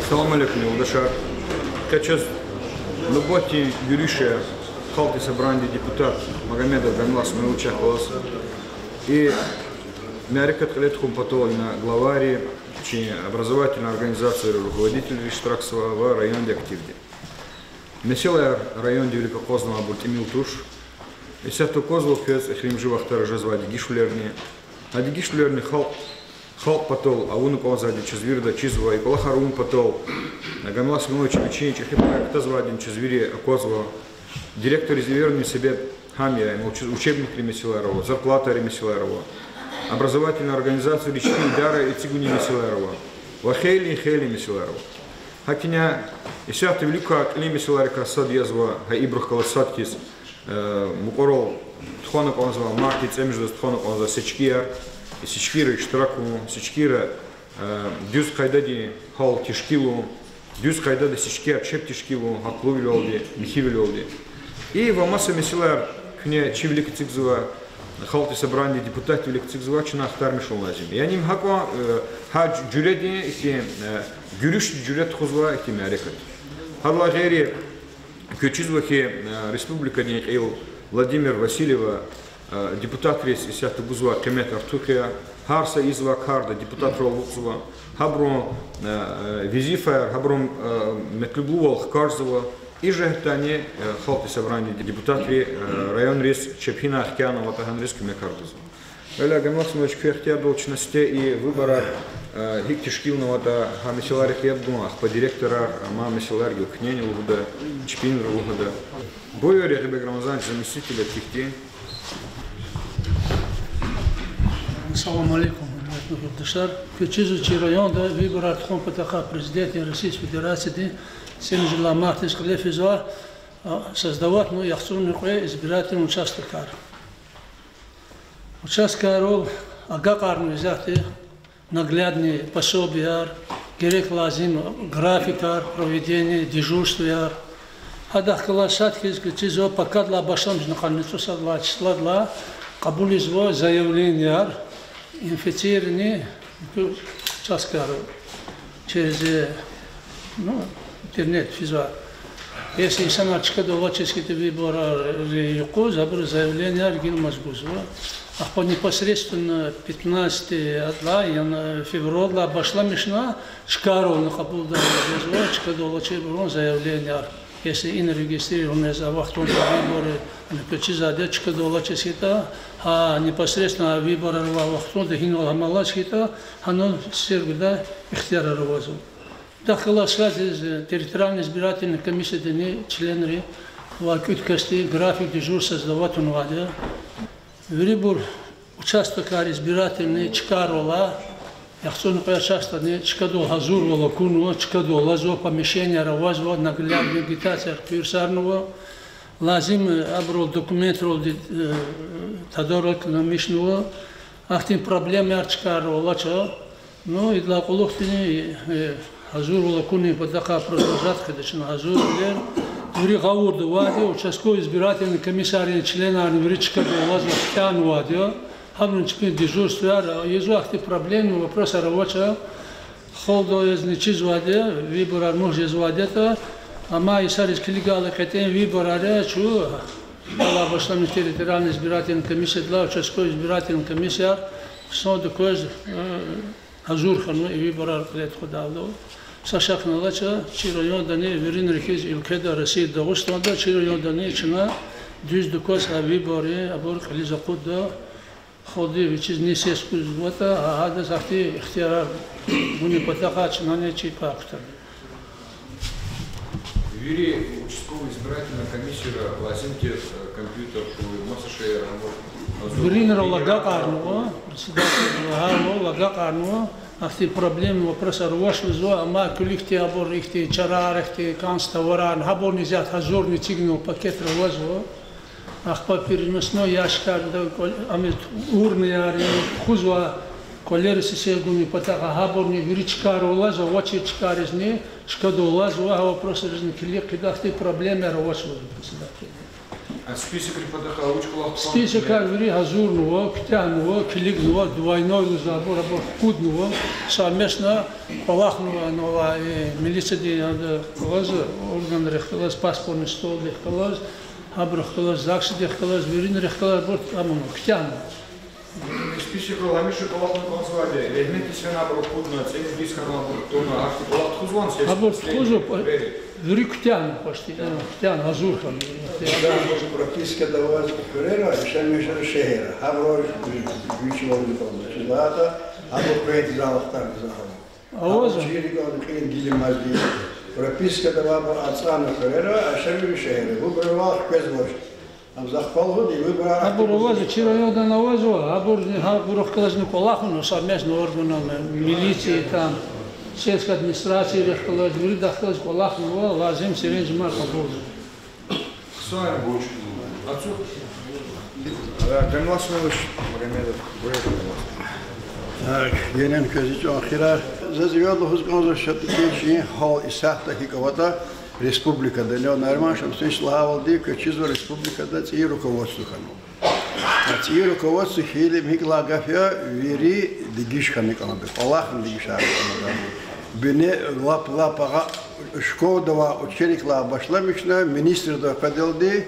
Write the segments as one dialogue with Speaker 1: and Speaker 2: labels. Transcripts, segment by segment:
Speaker 1: Салам алейкум, Юлдашар. Сейчас Луботи Юриша, Халти Собранди депутат Магомедов Гамлас мы участвовали. И Мярикат Халетхум Патолина главари, образовательная организация руководитель Риштраксова в районе активде. Месила район Великокознова Бультимил Туш. И сяту козлов пец эхрим живахтар жазвади гишлерни. А гишлерни халк потол, а вуну позади чезвирда чизва и полахарун потол. Гамлас Милович Печень Чехипаек тазвадин чезвири козва. Директор изверни себе хамия, учебник ремесиларова, зарплата ремесиларова. Образовательная организация Рички Дара и Цигуни Месиларова. Вахейли и Хейли Месиларова. Хакиня и сяту велика клими Месиларика сад язва Гаибрух Каласаткис. Мукорол Тхона Конзва, Марки Цемжда Тхона Конзва, Сечкия, и Сечкира, Штраку, Сечкира, Дюс Хайдади, Хал Тишкилу, Дюс Хайдади Сечкия, Чеп Тишкилу, Хаклувилолди, Михивилолди. И в Амаса Месилар, Кня Чивлик Цигзова, Халти собрание депутатов Велик Цигзова, Чина Ахтар Мишел Назим. Я ним Хаква, Хадж Джуреди, и Гюрюш Джурет Хузва, и Мярикат. Хадла Гери, Кючизвахи Республика Нейхил Владимир Васильева, депутат Рейс Исята Гузва Кемет Артухия, Харса Изва Харда, депутат Ролукзова, Хабру Визифер, Хабру Метлюблувал Хкарзова, и же Тане Халти собрание депутат район Рейс Чепхина Ахкианова Таганриску Мекардузова. Эля Гамласович Кфехтия должности и выбора Хиктишкилного да Хамисиларих Ябдуах по директора Мамисиларгил Кнени Лугуда, Чпин Лугуда. Бою Рехбек Рамазан заместителя Тихти.
Speaker 2: Салам алейкум, Юлдашар. Кючизучи район да выбора Тхон Патаха президента Российской Федерации Семжила Мартис Клефизуа создавать яхсунный избирательный участок. Участка агакарный взятый, наглядный пособия, герек лазим, графика проведения, дежурства. Адах классатки из покадла башам жнахальницу садла числа кабулизво заявление инфицирование участка через интернет физа. Если саначка довольчески тебе бора реку, забор заявление аргин мазгузва. А по непосредственно 15 февраля обошла мишна шкару на капулда чка довольче было заявление. Если ин регистрированное за вахтон выборы на печизаде чка довольче сита, а непосредственно выборы вахтон дехинул хамалачита, оно сергда ихтиара ровазу. Дахала связь территориальной избирательной комиссии дни члены вакут кости график дежур создавать унваде. Выбор участок избирательный чкарола, яхсон участок чкадо хазурвала куну, чкадо лазо помещение равазва наглядная агитация пирсарного, лазим аброл документ рол тадорок на мишного, ахтин проблемы арчкарола чо, ну и для колохтини Хазур лакуни подака продолжать, конечно, Хазур лер. Ври гаурду вади, участковый избирательный комиссарий члена Анвричка Белазна Тян вади, хамнун чпин дежурство, езуахти проблемы, вопросы рабочего, холдо из ничиз вади, выбор армуж из вадета, ама и сарис клигала катен выбор аре, чу, дала вошла территориальная избирательная комиссия, для участковый избирательный комиссар, снова такой Хазур хану и выбор арклет ходало. Сашак налача, чирайон дани верин рехиз илкеда Россия дагустанда, чирайон дани чина дюз дукос выборы абор кализа куда ходи вичиз несеску звота, а хада захти ихтиара буни патаха чина не чипахта.
Speaker 1: Ввели участковую избирательную комиссию лазинки компьютер Масашея
Speaker 2: Верин лагакарну, председатель лагакарну. Ахти проблемы вопрос арваш везу, ама кулихти абор ихти чарар ихти канставаран, хабор низят хазур не тигнул пакет равазу, ах по переносной яшкар, амит урны яри, хузва колеры сисегуни патака хабор не виричкар улазу, вачи чкар из не, шкаду улазу, а вопрос разни килик, когда ахти проблемы арваш везу председатель.
Speaker 1: А список репортажа учкулах?
Speaker 2: Список говори Азурного, Ктянного, Килигного, двойной забор, Кудного, совместно Палахного, нова милиция орган рехталас, паспортный стол рехталас, абрахталас, ЗАГС рехталас, верин рехталас, Ктянного.
Speaker 1: Список ламиши Палахного консуале, элементы свена брокудно, цели бискарного буртона, ахти Палах Хузван.
Speaker 2: Абор Хузу, вери Ктян почти, Ктян, Азурхан.
Speaker 3: Прописка давалась Феррера, Шамишер Шехера, Абро Вичевал Чилата, Абро Пейт Залах так Залах. Абро Чирикон Хин Гилимазди. Прописка давала Ацана Феррера, а Шамишер Шехера. Выбрал Квезвош. Там захвал годы, выбрал.
Speaker 2: Абро Ваза, Чирайода Навазу, Абро Хказну Палахну, совместно органом милиции там. Сельской администрации рехталас, вери дахталас Палахну, лазим Сиренж Мархабур.
Speaker 1: Суайр Бучку. Отцу? Гамлас Мелыш Магомедов.
Speaker 3: Yenен közücü ahira. Zaziviyadlı hızgınızı şatıkeci hal isahta hikavata республикада Леон Армашем слава дика чизва республикада ци руководство хану. Ци руководство хили мигла гафя вери дигишхан канабе. Аллахын дигишар канабе. Бене лапага школдава ученикла башламична министрда поделди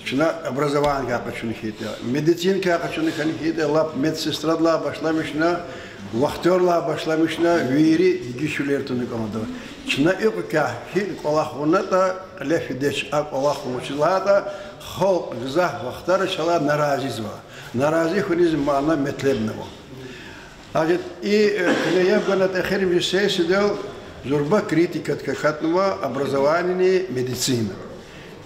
Speaker 3: чна образование капачун хите. Медицинка капачун хите лап медсестрадла башламична вахтерла башламична вери дигишулертуны канабе. Чна икка хил Аллахуната лефидеш Аллахучилата хол гзах вахтар шала наразизва. Нарази хунизм мана метлебного. Значит, и я бы на тахерим сидел зурба критика хатнува образование медицина.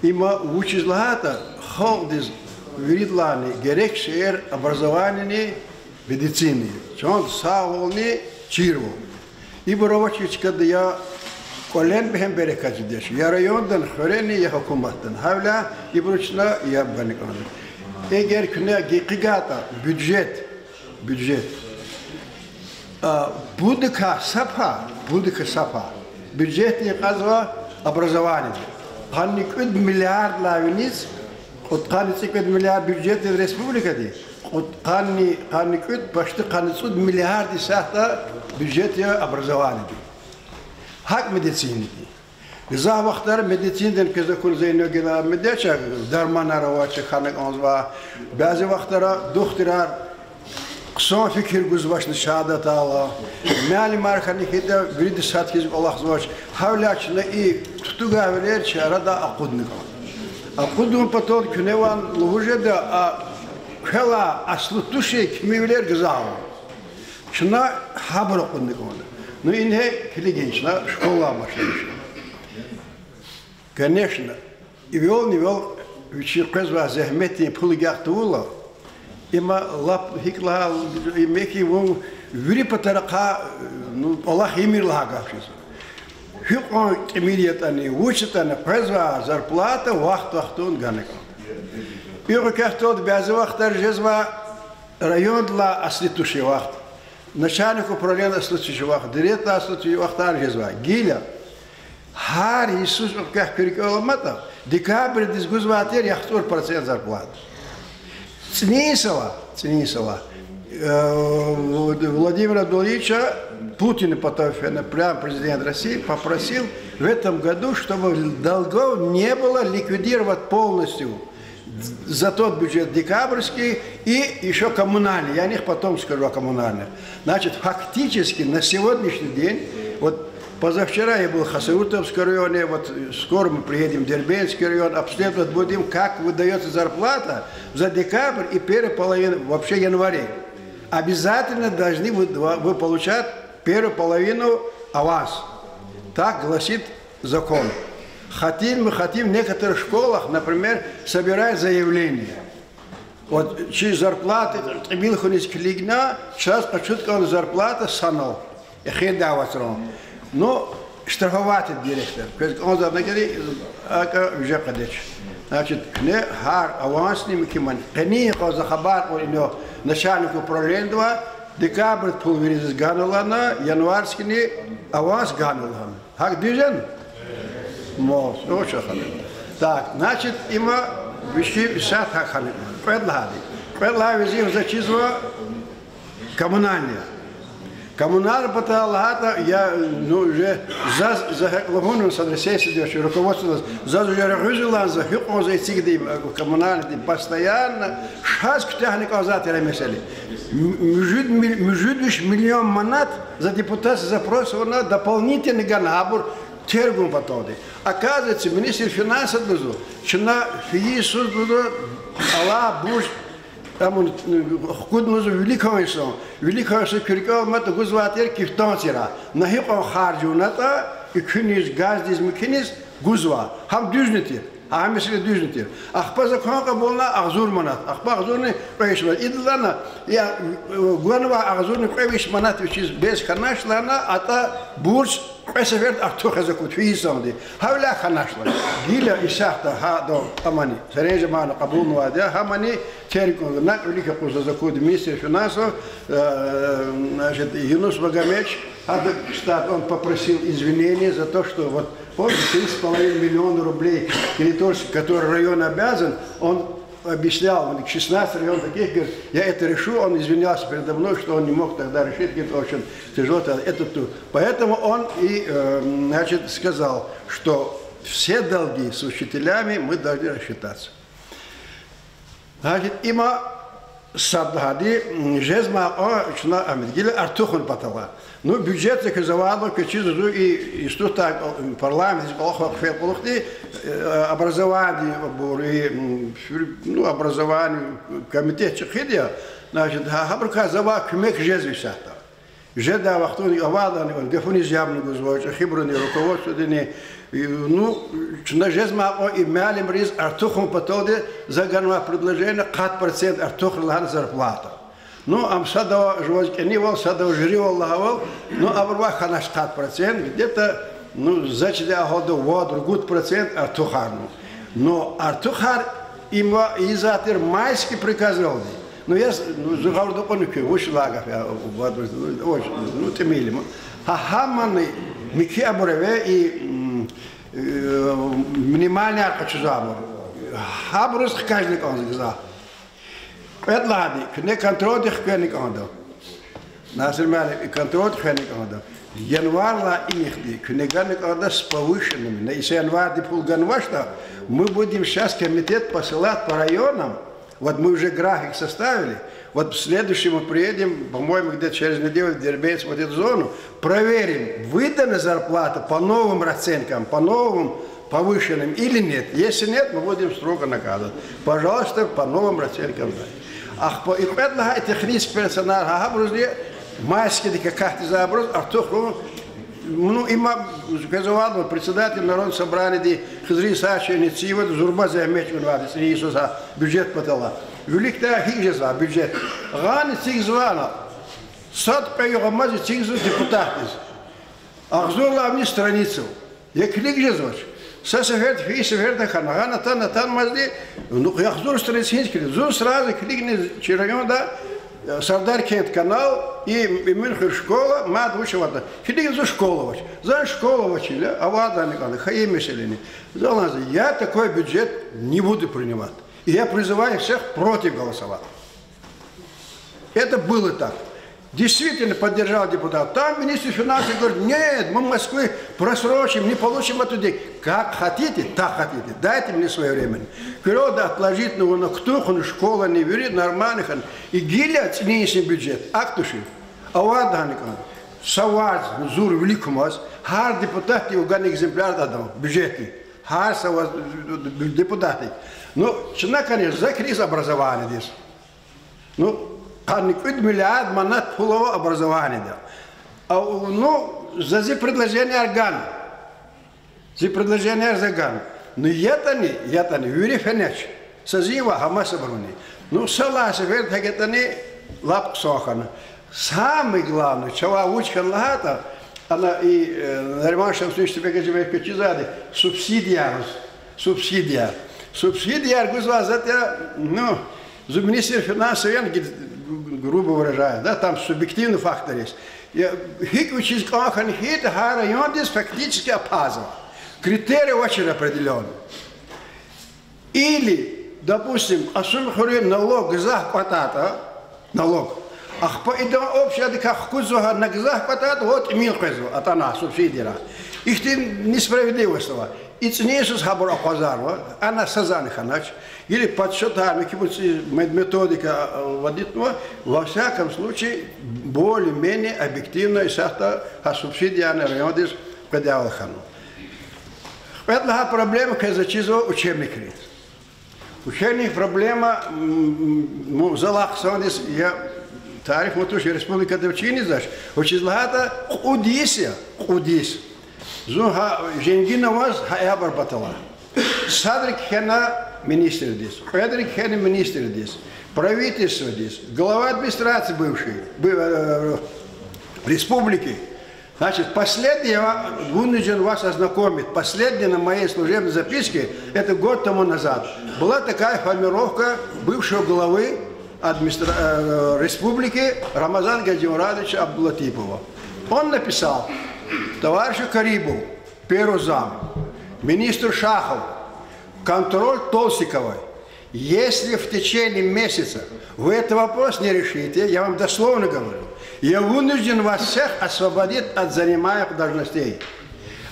Speaker 3: Има учизлата хол диз виридлани герекшер образование медицины. Чон саволни чирво. И боровачич когда я колен бем берекат деш. Я райондан хөрени я хукуматтан. Хавла ибручна я баникан. Эгер күнә гикигата бюджет будка сапа бюджетный казва образование. Ханни 1 миллиард лавиниц, ханни 1 миллиард бюджет республикады. Ханни почти 1 миллиард сахта бюджет образования. Хак медицины. За вахтар медициндан кезакул зейногена медяча дарманаровача ханак онзва. Базы вахтара духтирар Ксон фикир гузвашны шадат ала. Мяли мархани хида вриди садхиз Аллах звач. Хавлячна и тутуга велер чарада акудника. Акудун потом кюневан лужеда а хела аслутуши кимивлер гзава. Шна хабар акудника. Ну инhe клигенчна школа машинища. Конечно, и вел не вел вечеркезва захмети пулигахтула. Има лап хикла и меки вон ври патарака ну Аллах имир лагавшис. Хикон имириятани учитана презва зарплата вахтун ганека. Пиро кахтод бязы вахтар жезва район для аслитуши вахт. Начальник управления аслитуши вахт, директор аслитуши вахтар жезва. Гиля. Хар Иисус как переколамата. Декабрь дисгузватер яхтор процент зарплаты. Цнисова Владимира Владимировича Путин, прям президент России, попросил в этом году, чтобы долгов не было, ликвидировать полностью за тот бюджет декабрьский и еще коммунальный. Я о них потом скажу о коммунальных. Значит, фактически на сегодняшний день, вот позавчера я был в Хасавюртовском районе, вот скоро мы приедем в Дербенский район, обследовать будем, как выдается зарплата за декабрь и первую половину, вообще января. Обязательно должны вы получать первую половину аванс. Так гласит закон. Мы хотим в некоторых школах, например, собирать заявления. Вот через зарплаты, сейчас почему-то зарплата санал. Но штрафовать директор. Он заднакали, уже подача. Значит, не хар авансный киман. Они захабар у него начальник управления декабрь пулвериз ганулана, январский аванс ганулан. Хак движен? Мол, очень хорошо. Так, значит, има вещи сад хахали. Предлагали везде зачизва коммунальные. Коммунальная паталата, я уже за лагуну садresesi руководство за уже регулярно за хюкозы цигды коммунальные постоянно шаск техник азатера месели. Мужик миллион манат за депутат запрос на дополнительный ганабур тергум потоды. Оказывается, министр финансов дозу, что на фиису дозу Алла Буш там он куднозу великого киркал мата гузватер кифтансира. Нахипа харджуната и кюнис газдиз микинис гузва. Хам дюжнитир. А если дюжнитир. Ахпа законка болна ахзур манат. Ахпа ахзурный проишманат. Идлана я гуанва ахзурный проишманат вичиз без ханашлана ата бурж Песеверт ахтуха закут фиисамди. Хавля ханашла. Гиля исахта хадо амани. Сережа мана кабулну адя хамани терикон на велика куза закут министр финансов значит Юнус Магомедович штат он попросил извинения за то, что вот помните 3,5 миллиона рублей территории, который район обязан, он объяснял, 16 районов таких, говорит, я это решу, он извинялся передо мной, что он не мог тогда решить, говорит, очень тяжело. Поэтому он и, значит, сказал, что все долги с учителями мы должны рассчитаться. Значит, има саддади, жезма, чна амидгиля, артухон патала. Ну, бюджет заказывал, качизу и что так, парламент, образование, ну, образование, комитет чехидия, значит, хабрука зава кмек жезвисата. Жеда вахтуни авада, гефуни зябну гузвоч, хибруни руководство дни, ну, на жезма и мялим риз артухом потоде заганва предложение 5% артухлан зарплата. Ну, амсадова животинивал, садова жривал лаговал, ну, абрваха наш 5%, где-то, ну, за 4 года воду, гуд процент артухарну. Но артухар има изатер майский приказал. Ну, я загал до конюки, вышел лагов, я ну, темилим. А хаманы, мики абуреве и минимальный аркачузамур. Хабрус каждый он сказал. Предлагали, не контроль их кеник андо. Насермали контроль кеник андо. Январла и нихди, кенеганик андо с повышенными. На если январ дипул ганвашта, мы будем сейчас комитет посылать по районам. Вот мы уже график составили. Вот в следующем мы приедем, по-моему, где-то через неделю в Дербец, вот эту зону, проверим, выдана зарплата по новым расценкам, по новым повышенным или нет. Если нет, мы будем строго наказывать. Пожалуйста, по новым расценкам. Ах, и предлагает технический персонал, габрузли, майские какие-то заброс, а то, ну, има, казалось, председатель народного собрания, Хизри Сачи, инициатива, Зурба Замечен, Иисуса, бюджет потала. Великая хижа, бюджет. Раны цих звана. Сад поехал, цих депутаты. Ахзула мне страницу. Я клик же Сасаферт, фейсаферта, ханагана, тан мазди, ну, я хзур страницу, зур сразу кликни через да, Сардар Кент канал и Мюнхен школа, мад учевата. Кликни за школу, за школу учили, а вада не канал, хаим миселени. Я такой бюджет не буду принимать. И я призываю всех против голосовать. Это было так. Действительно поддержал депутат. Там министр финансов говорит, нет, мы в Москве просрочим, не получим эту деньги. Как хотите, так хотите. Дайте мне свое время. Когда отложить на ктуху, школа не верит, нормальных. И гиля ценнейший бюджет. Актуши. А вот данникам. Саваз, зур великому вас. Хар депутаты уган экземпляр дадам. Бюджетный. Хар саваз депутаты. Ну, чина, конечно, за кризис образования здесь. Ну, Каниквид миллиард манат пулового образования. Ну, за предложение органа. За предложение органа. Но я-то не, Юрий Фенеч. Сазива Хамаса Бруни. Ну, саласа, верт, это не лап сохана. Самый главный, чего учка лагата, она и нормально, что тебе кажется, субсидия. Субсидия, это, ну, за министр финансов, грубо выражая, да, там субъективный фактор есть. Хиквичис Кахан Хит, район здесь фактически опаздывал. Критерии очень определенные. Или допустим, особенно налог захватата, налог. Ах, по идем общее, как кузова на захватат, вот милкозу, от она, субсидия. Их ты несправедливость. И ценишь хабар опозарва, она сазаны ханач, или подсчетами, методика водительного, во всяком случае, более-менее объективно и сахта субсидия на районе Кадявалхану. Это проблема, когда зачизывал учебник. Учебник проблема, залах сандис, я тарих мотуши республика Девчини, знаешь, учизлагата удися, удись. Зуха женгина вас хаябар батала. Садрик хена министр здесь, Педрик хена министр здесь, правительство здесь, глава администрации бывшей республики. Значит, последнее я вынужден вас ознакомить. Последнее на моей служебной записке, это год тому назад, была такая формировка бывшего главы республики Рамазана Гаджимурадовича Абдулатипова. Он написал: товарищу Карибову, первый зам, министру Шахову, контроль Толстиковой. Если в течение месяца вы этот вопрос не решите, я вам дословно говорю, я вынужден вас всех освободить от занимаемых должностей.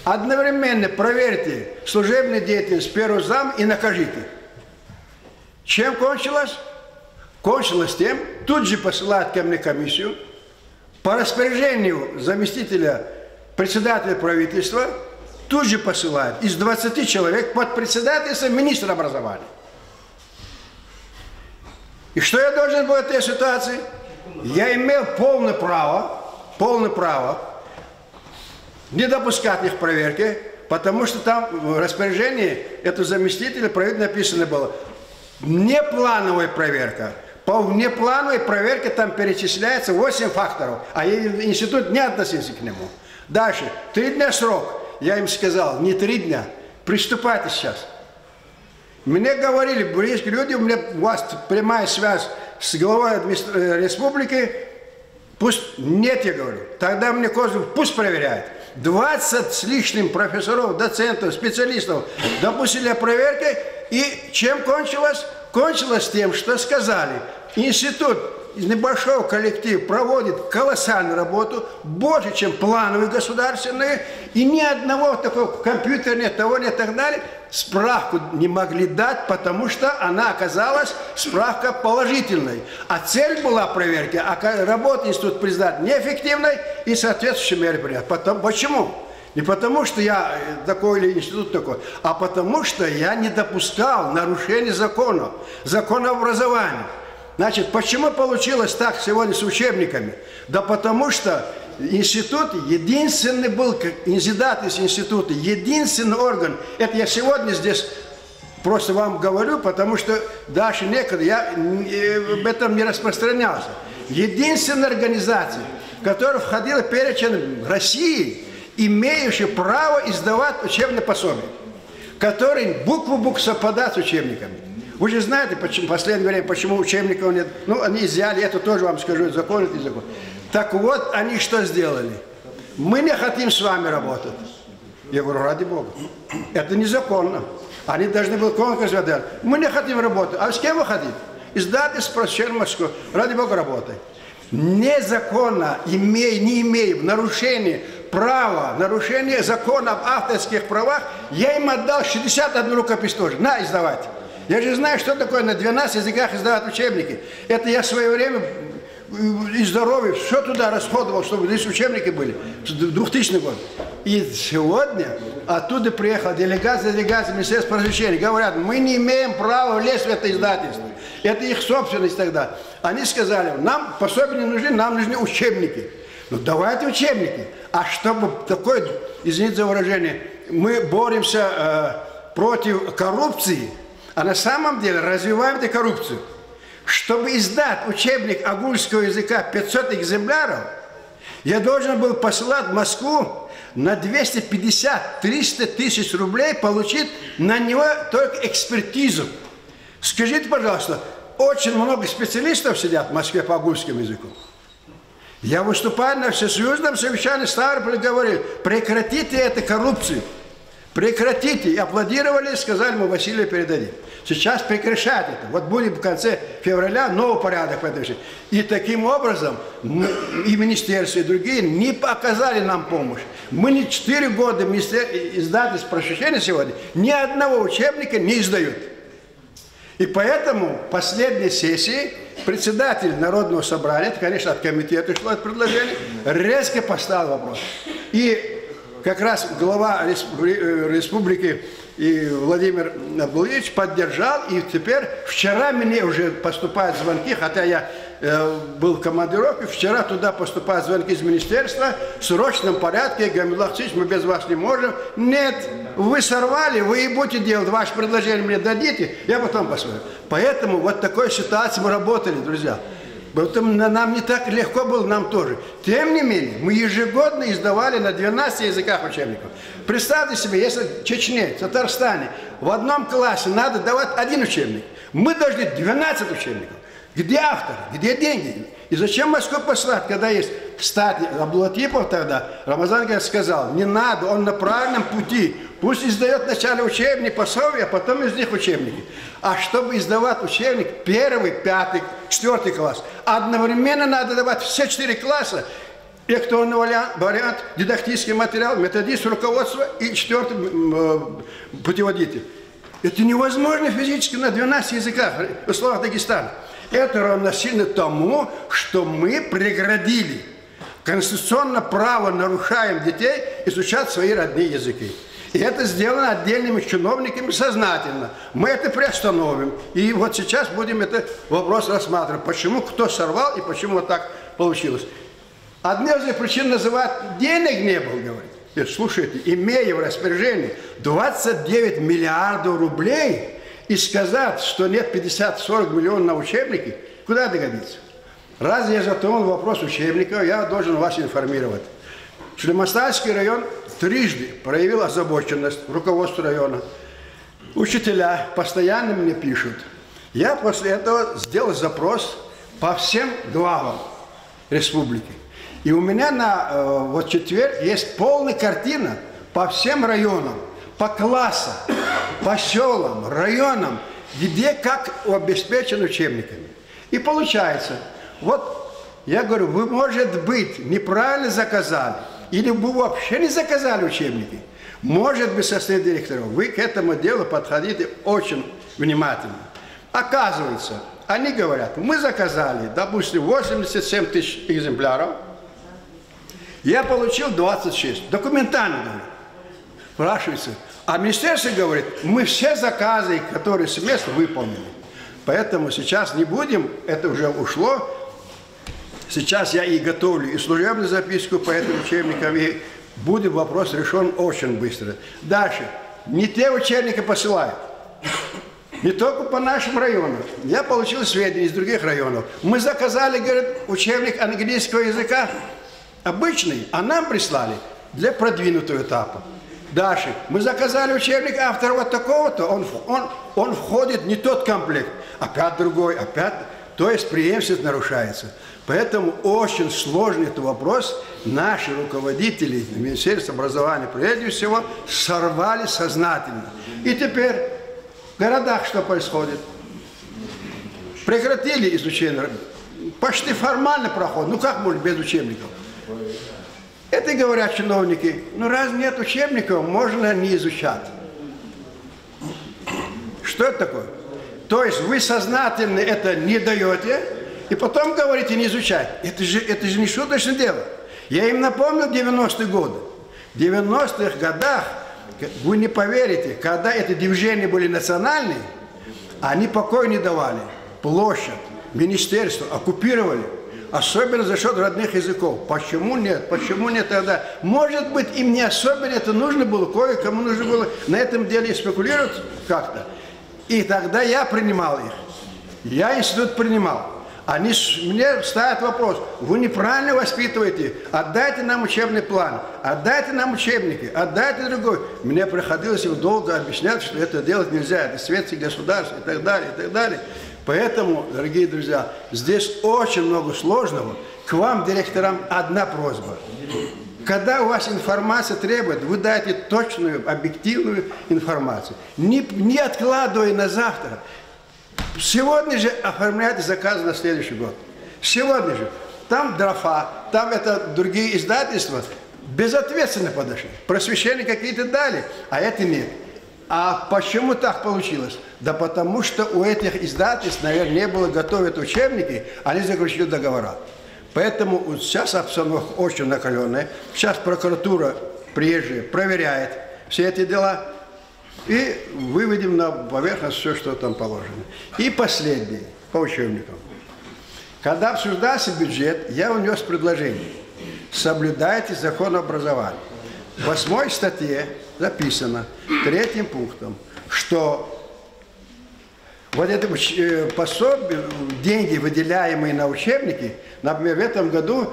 Speaker 3: Одновременно проверьте служебную деятельность первого зама и накажите. Чем кончилось? Кончилось тем, тут же посылают ко мне комиссию, по распоряжению заместителя председателя правительства, тут же посылают из 20 человек под председательством министра образования. И что я должен был в этой ситуации? Я имел полное право не допускать их проверки, потому что там в распоряжении этого заместителя правительства написано было неплановая проверка. По внеплановой проверке там перечисляется 8 факторов, а институт не относился к нему. Дальше, 3 дня срок. Я им сказал, не 3 дня, приступайте сейчас. Мне говорили, близкие люди, у вас прямая связь с главой республики, пусть нет, я говорю. Тогда мне Козлов пусть проверяет. 20 с лишним профессоров, доцентов, специалистов допустили проверки, и чем кончилось? Кончилось тем, что сказали, институт из небольшого коллектива проводит колоссальную работу, больше, чем плановые государственные, и ни одного такого компьютера нет, того нет, и так далее. Справку не могли дать, потому что она оказалась, справка положительной. А цель была проверки, а работа института признать неэффективной и соответствующие меры принять. Почему? Не потому, что я такой или институт такой, а потому, что я не допускал нарушения закона, законообразования. Значит, почему получилось так сегодня с учебниками? Да потому что институт единственный был, институт из института, единственный орган. Это я сегодня здесь просто вам говорю, потому что дальше некогда, я об этом не распространялся. Единственная организация, которая входила в перечень России, имеющая право издавать учебные пособия, которые букву в букву совпадают с учебниками. Вы же знаете, почему, в последнее время, почему учебников нет. Ну, они взяли, это тоже вам скажу, закон это закон. Так вот, они что сделали? Мы не хотим с вами работать. Я говорю, ради Бога. Это незаконно. Они должны были конкурс задать. Мы не хотим работать. А с кем вы хотите? Издательство Черморского. Ради Бога, работай. Незаконно, не имея нарушение права, нарушение закона об авторских правах, я им отдал 61 рукопись тоже. На, издавать. Я же знаю, что такое на 12 языках издавать учебники. Это я в свое время и здоровье, все туда расходовал, чтобы здесь учебники были. 2000 год. И сегодня оттуда приехала делегация Министерства просвещения. Говорят, мы не имеем права лезть в это издательство. Это их собственность тогда. Они сказали, нам пособия не нужны, нам нужны учебники. Ну давайте учебники. А чтобы такой, извините за выражение, мы боремся против коррупции, а на самом деле развиваем эту коррупцию. Чтобы издать учебник агульского языка 500 экземпляров, я должен был посылать в Москву на 250-300 тысяч рублей, получить на него только экспертизу. Скажите, пожалуйста, очень много специалистов сидят в Москве по агульскому языку. Я выступаю на всесоюзном совещании Ставрополя, говорил, прекратите эту коррупцию. Прекратите. И аплодировали, сказали, мы Василию передадим. Сейчас прекращать это. Вот будет в конце февраля новый порядок в этом. И таким образом и министерство, и другие не оказали нам помощь. Мы не 4 года издательств просвещения сегодня ни одного учебника не издают. И поэтому в последней сессии председатель Народного собрания, это, конечно, от комитета шло это предложение, резко поставил вопрос. И как раз глава республики и Владимир Абдулович поддержал, и теперь вчера мне уже поступают звонки, хотя я был в командировке, вчера туда поступают звонки из министерства в срочном порядке. Гамилах Цич, мы без вас не можем. Нет, вы сорвали, вы и будете делать, ваше предложение мне дадите, я потом посмотрю. Поэтому вот такой ситуации мы работали, друзья. Поэтому нам не так легко было, нам тоже. Тем не менее, мы ежегодно издавали на 12 языках учебников. Представьте себе, если в Чечне, в Татарстане в одном классе надо давать 1 учебник, мы должны 12 учебников. Где автор? Где деньги? И зачем Москву послать, когда есть... Кстати, Абдулатипов тогда, Рамазан сказал, не надо, он на правильном пути. Пусть издает вначале учебник, пособие, а потом из них учебники. А чтобы издавать учебник 1, 5, 4 класс, одновременно надо давать все 4 класса, электронный вариант, дидактический материал, методист, руководство и 4 путеводитель. Это невозможно физически на 12 языках в условиях Дагестана. Это равносильно тому, что мы преградили. Конституционно право нарушаем детей изучать свои родные языки. И это сделано отдельными чиновниками сознательно. Мы это приостановим. И вот сейчас будем этот вопрос рассматривать. Почему, кто сорвал и почему вот так получилось. Одна из причин называть денег не было, говорит. И слушайте, имея в распоряжении 29 миллиардов рублей, и сказать, что нет 50-40 миллионов на учебники, куда догодиться? Раз я затронул вопрос учебников, я должен вас информировать. Шлемастальский район трижды проявил озабоченность, руководство района. Учителя постоянно мне пишут. Я после этого сделал запрос по всем главам республики. И у меня на вот четверг есть полная картина по всем районам, по классам, по селам, районам, где как обеспечен учебниками. И получается, вот я говорю, вы, может быть, неправильно заказали, или вы вообще не заказали учебники. Может быть, со стороны директоров, вы к этому делу подходите очень внимательно. Оказывается, они говорят, мы заказали, допустим, 87 тысяч экземпляров, я получил 26, документально говорю. Спрашивается, а министерство говорит, мы все заказы, которые с места выполнили. Поэтому сейчас не будем, это уже ушло. Сейчас я и готовлю и служебную записку по этим учебникам, и будет вопрос решен очень быстро. Дальше. Не те учебники посылают. Не только по нашим районам. Я получил сведения из других районов. Мы заказали, говорит, учебник английского языка обычный, а нам прислали для продвинутого этапа. Дальше. Мы заказали учебник автора вот такого-то, он входит не тот комплект, опять другой, опять. То есть преемственность нарушается. Поэтому очень сложный этот вопрос. Наши руководители Министерства образования, прежде всего, сорвали сознательно. И теперь в городах что происходит? Прекратили изучение. Почти формально проходит. Ну как может без учебников? Это говорят чиновники, ну раз нет учебников, можно не изучать. Что это такое? То есть вы сознательно это не даете, и потом говорите не изучать. Это же не шуточное дело. Я им напомнил 90-е годы. В 90-х годах, вы не поверите, когда эти движения были национальные, они покоя не давали. Площадь, министерство оккупировали. Особенно за счет родных языков. Почему нет? Почему нет тогда? Может быть, им не особенно это нужно было, кое-кому нужно было на этом деле спекулировать как-то. И тогда я принимал их. Я институт принимал. Они мне ставят вопрос, вы неправильно воспитываете, отдайте нам учебный план, отдайте нам учебники, отдайте другой. Мне приходилось им долго объяснять, что это делать нельзя, это светское государство и так далее, и так далее. Поэтому, дорогие друзья, здесь очень много сложного. К вам, директорам, одна просьба. когда у вас информация требует, вы даете точную, объективную информацию. Не откладывая на завтра. Сегодня же оформляйте заказ на следующий год. Сегодня же. Там Дрофа, там это другие издательства безответственно подошли. Просвещение какие-то дали, а это нет. А почему так получилось? Да потому что у этих издательств, наверное, не было готовят учебники, они заключили договора. Поэтому сейчас обстановка очень накаленная. Сейчас прокуратура приезжая проверяет все эти дела и выведем на поверхность все, что там положено. И последнее по учебникам. Когда обсуждался бюджет, я внес предложение. Соблюдайте закон образования. В 8 статье записано 3 пунктом, что вот это пособие, деньги, выделяемые на учебники, например, в этом году,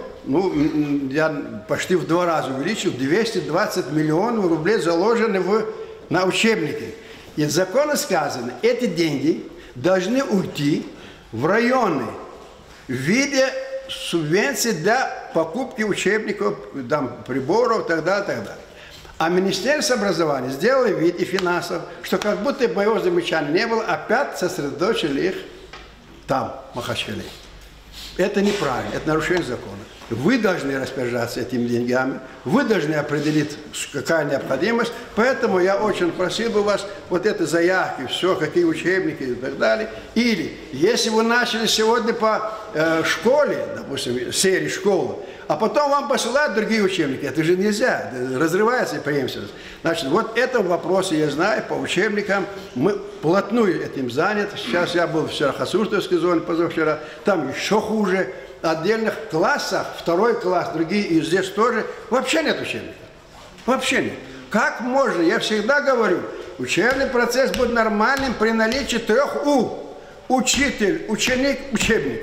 Speaker 3: я почти в 2 раза увеличил, 220 миллионов рублей заложены на учебники. И в законе сказано, эти деньги должны уйти в районы в виде субвенций для покупки учебников, там, приборов и так далее, так далее. А Министерство образования сделало вид и финансов, что как будто моего замечания не было, опять сосредоточили их там, в Махачкале. Это неправильно, это нарушение закона. Вы должны распоряжаться этими деньгами, вы должны определить, какая необходимость. Поэтому я очень просил бы вас вот это заявки, все, какие учебники и так далее. Или, если вы начали сегодня по школе, допустим, серии школы, а потом вам посылают другие учебники, это же нельзя, разрывается преемственность. Значит, вот это вопросы я знаю по учебникам, мы плотную этим заняты. Сейчас я был в Хасуртовской зоне позавчера, там еще хуже. В отдельных классах, 2 класс, другие, и здесь тоже, вообще нет учебников. Вообще нет. Как можно? Я всегда говорю, учебный процесс будет нормальным при наличии 3 У. Учитель, ученик, учебник.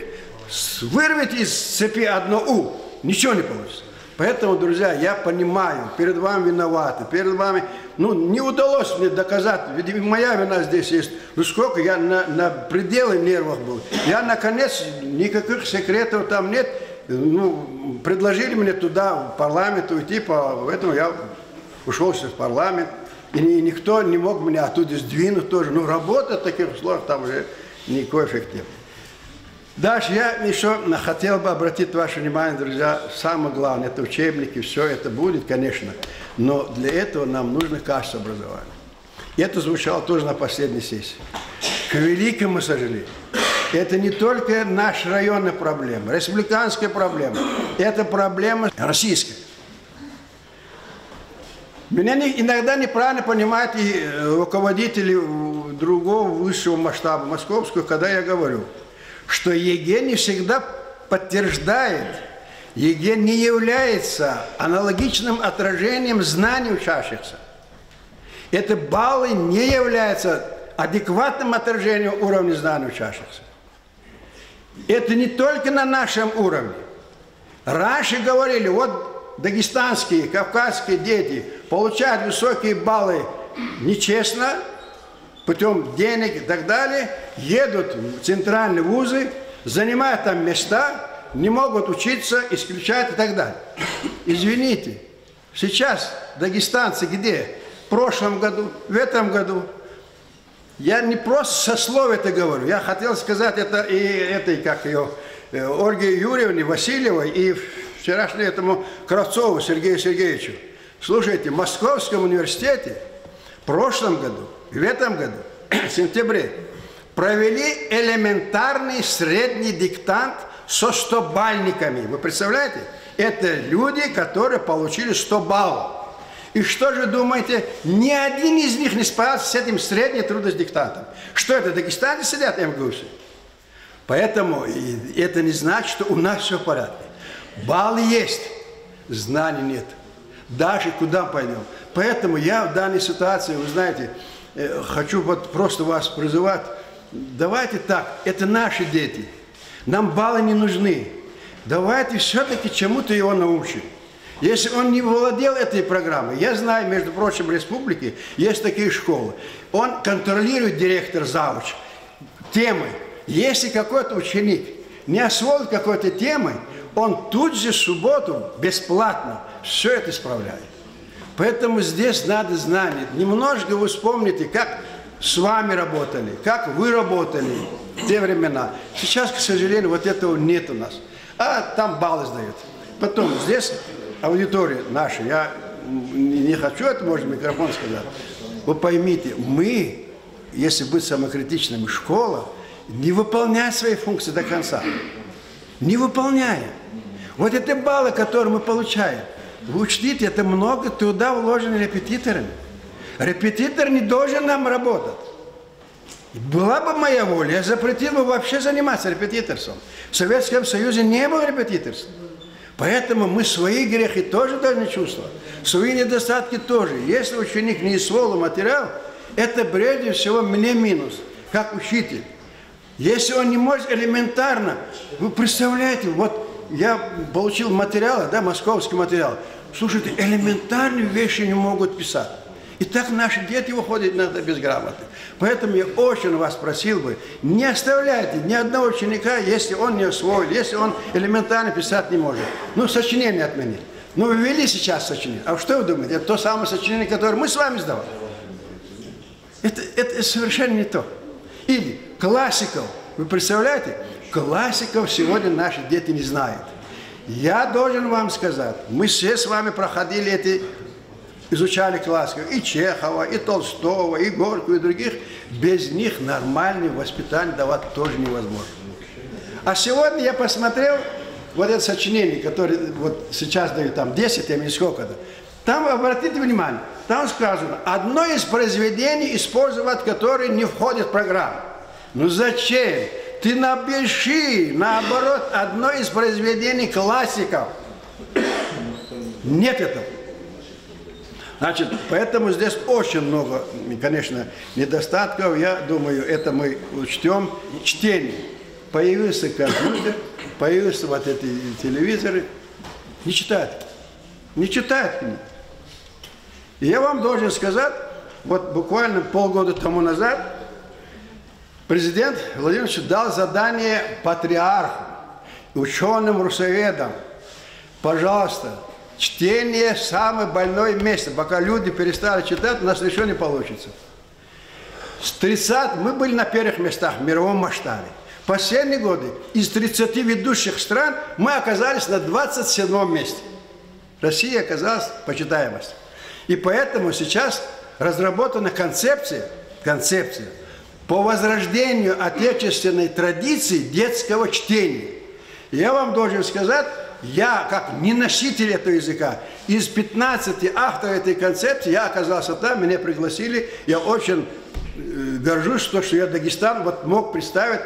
Speaker 3: Вырвите из цепи одно У, ничего не получится. Поэтому, друзья, я понимаю, перед вами виноваты, перед вами, не удалось мне доказать, ведь моя вина здесь есть. Сколько я на пределе нервов был. Я, наконец, никаких секретов там нет. Предложили мне туда, в парламент уйти, поэтому я ушел в парламент. И никто не мог меня оттуда сдвинуть тоже. Работа в таких условиях там уже никакой эффект нет. Дальше я еще хотел бы обратить ваше внимание, друзья, самое главное, это учебники, все это будет, конечно, но для этого нам нужно качество образования. И это звучало тоже на последней сессии. К великому сожалению, это не только наша районная проблема, республиканская проблема, это проблема российская. Меня иногда неправильно понимают и руководители другого высшего масштаба, московского, когда я говорю, что ЕГЭ не всегда подтверждает, ЕГЭ не является аналогичным отражением знаний учащихся. Это баллы не являются адекватным отражением уровня знаний учащихся. Это не только на нашем уровне. Раньше говорили, вот дагестанские, кавказские дети получают высокие баллы нечестно, путем денег и так далее, едут в центральные вузы, занимают там места, не могут учиться, исключают и так далее. Извините, сейчас дагестанцы где? В прошлом году, в этом году. Я не просто со слов это говорю, я хотел сказать это и этой, как ее, Ольге Юрьевне Васильевой и вчерашнему этому Кравцову Сергею Сергеевичу. Слушайте, в Московском университете в прошлом году, в этом году, в сентябре, провели элементарный средний диктант со 100-бальниками. Вы представляете? Это люди, которые получили 100 баллов. И что же думаете, ни один из них не справился с этим средним трудодиктантом. Что это, дагестанцы сидят, МГУши? Поэтому это не значит, что у нас все в порядке. Баллы есть, знаний нет. Даже куда пойдем. Поэтому я в данной ситуации, вы знаете, хочу вот просто вас призывать, давайте так, это наши дети, нам баллы не нужны, давайте все-таки чему-то его научим. Если он не владел этой программой, я знаю, между прочим, в республике есть такие школы, он контролирует, директор завуч, темы. Если какой-то ученик не освоит какой-то темы, он тут же в субботу бесплатно все это исправляет. Поэтому здесь надо знание. Немножко вы вспомните, как с вами работали, как вы работали в те времена. Сейчас, к сожалению, вот этого нет у нас. А там баллы сдают. Потом здесь аудитория наша, я не хочу это, может, микрофон сказать. Вы поймите, мы, если быть самокритичными, школа не выполняет свои функции до конца. Не выполняем. Вот эти баллы, которые мы получаем, вы учтите, это много труда вложено репетиторами. Репетитор не должен нам работать. Была бы моя воля, я запретил бы вообще заниматься репетиторством. В Советском Союзе не было репетиторства. Поэтому мы свои грехи тоже должны чувствовать, свои недостатки тоже. Если ученик не усвоил материал, это прежде всего мне минус, как учитель. Если он не может элементарно, вы представляете, вот я получил материалы, да, московский материал. Слушайте, элементарные вещи не могут писать. И так наши дети выходят иногда безграмотны. Поэтому я очень вас просил бы, не оставляйте ни одного ученика, если он не освоил, если он элементарно писать не может. Ну, сочинение отменить. Ну, вы ввели сейчас сочинение. А что вы думаете? Это то самое сочинение, которое мы с вами сдавали. Это совершенно не то. Или классиков. Вы представляете? Классиков сегодня наши дети не знают. Я должен вам сказать, мы все с вами проходили эти... изучали классиков, и Чехова, и Толстого, и Горького, и других. Без них нормальное воспитание давать тоже невозможно. А сегодня я посмотрел вот это сочинение, которое вот сейчас дают, там 10 или сколько-то. Там, обратите внимание, там сказано, одно из произведений, использовать которое не входит в программу. Ну зачем? Ты напиши, наоборот, одно из произведений классиков. Нет этого. Значит, поэтому здесь очень много, конечно, недостатков. Я думаю, это мы учтем. Чтение. Появился компьютер, появился вот эти телевизоры. Не читают. Не читают книги. И я вам должен сказать, вот буквально полгода тому назад президент Владимир Владимирович дал задание патриарху, ученым русоведам. Пожалуйста, чтение – самое больное место. Пока люди перестали читать, у нас ничего не получится. Мы были на первых местах в мировом масштабе. Последние годы из 30 ведущих стран мы оказались на 27 месте. Россия оказалась в почитаемости. И поэтому сейчас разработана концепция по возрождению отечественной традиции детского чтения. И я вам должен сказать, я, как не носитель этого языка, из 15 авторов этой концепции, я оказался там, меня пригласили. Я очень горжусь, что я Дагестан вот мог представить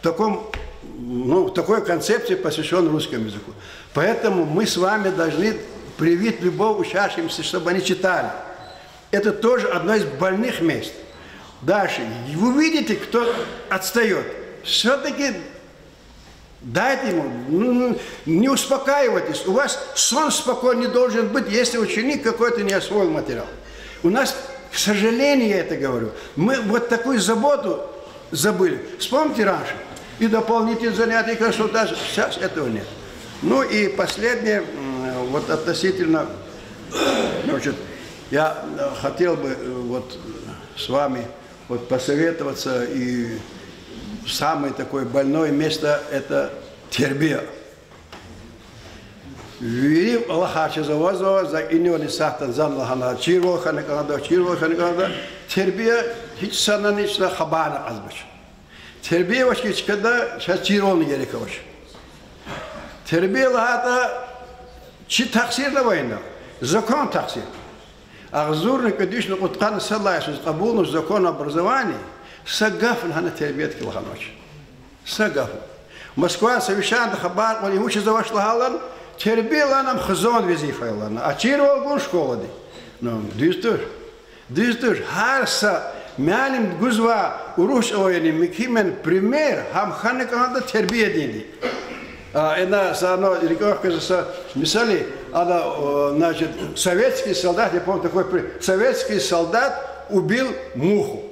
Speaker 3: в такой концепции, посвященной русскому языку. Поэтому мы с вами должны привить любого учащимся, чтобы они читали. Это тоже одно из больных мест. Дальше. Вы видите, кто отстает. Все-таки дайте ему, не успокаивайтесь. У вас сон спокойный должен быть, если ученик какой-то не освоил материал. У нас, к сожалению, я это говорю, мы вот такую заботу забыли. Вспомните раньше. И дополнительные занятия, консультации. Сейчас этого нет. Ну и последнее, вот относительно, значит, я хотел бы вот с вами вот посоветоваться, и самое такое больное место – это тербия. Вирив Аллаха чезавазо за иньони сахтан зан лахана чирво ханеканда тербия хичсананична хабана азбач. Тербия вашки когда сейчас чирво не герековаш. Тербия лахата чи таксир на война, закон таксир. Ахзурный кадишный уткан салайс кабулный закон образования сагафн хана тербиет килханоч. Сагафн. Москва совещание хабар, он ему сейчас заваш лахалан, тербила нам хазон визифайлана, а чирвал гун школады. Ну, дистур, харса мялим гузва уруш ояни микимен пример хам хане канада тербия динди. Это сано рекордка за мисали, значит, советский солдат, я помню такой, советский солдат убил муху,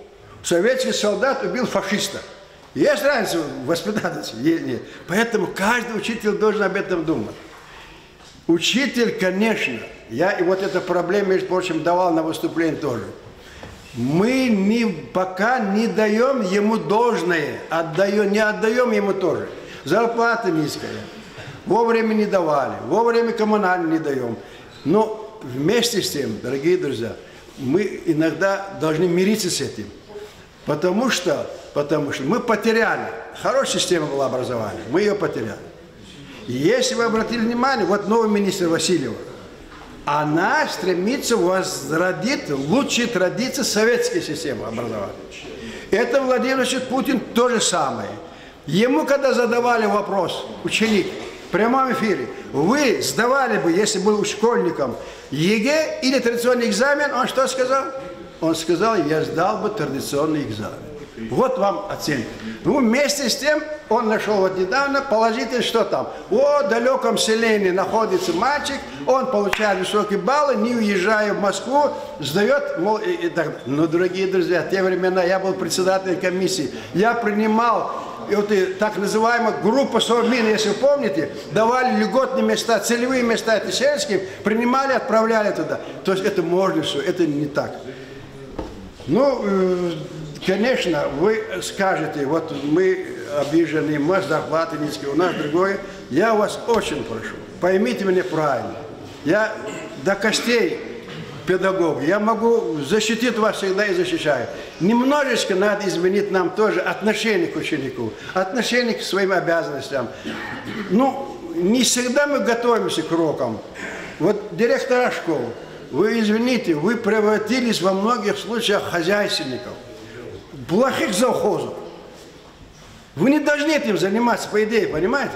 Speaker 3: советский солдат убил фашиста. Есть разница в воспитательстве? Нет. Поэтому каждый учитель должен об этом думать. Учитель, конечно, я и вот эту проблему, между прочим, давал на выступлении тоже. Мы пока не даем ему должное, не отдаем ему тоже. Зарплата низкая, вовремя не давали, вовремя коммунальные не даем. Но вместе с тем, дорогие друзья, мы иногда должны мириться с этим. Потому что мы потеряли. Хорошая система была образования, мы ее потеряли. И если вы обратили внимание, вот новый министр Васильева, она стремится возродить лучшие традиции советской системы образования. Это Владимир Владимирович Путин то же самое. Ему, когда задавали вопрос, ученик, в прямом эфире, вы сдавали бы, если был школьником, ЕГЭ или традиционный экзамен, он что сказал? Он сказал, я сдал бы традиционный экзамен. Вот вам оценка. Ну, вместе с тем, он нашел вот недавно положительно, что там. О далеком селении находится мальчик, он получает высокие баллы, не уезжая в Москву, сдает, мол, и так. Но, дорогие друзья, в те времена я был председателем комиссии, я принимал вот, так называемая группа Совмина, если вы помните, давали льготные места, целевые места это сельским, принимали, отправляли туда. То есть это можно все, это не так. Ну, конечно, вы скажете, вот мы обижены, у нас зарплаты низкие, у нас другое. Я вас очень прошу, поймите меня правильно. Я до костей педагог, я могу защитить вас всегда и защищаю. Немножечко надо изменить нам тоже отношение к ученику, отношение к своим обязанностям. Ну, не всегда мы готовимся к урокам. Вот директора школ, вы извините, вы превратились во многих случаях хозяйственников. Плохих завхозов. Вы не должны этим заниматься, по идее, понимаете?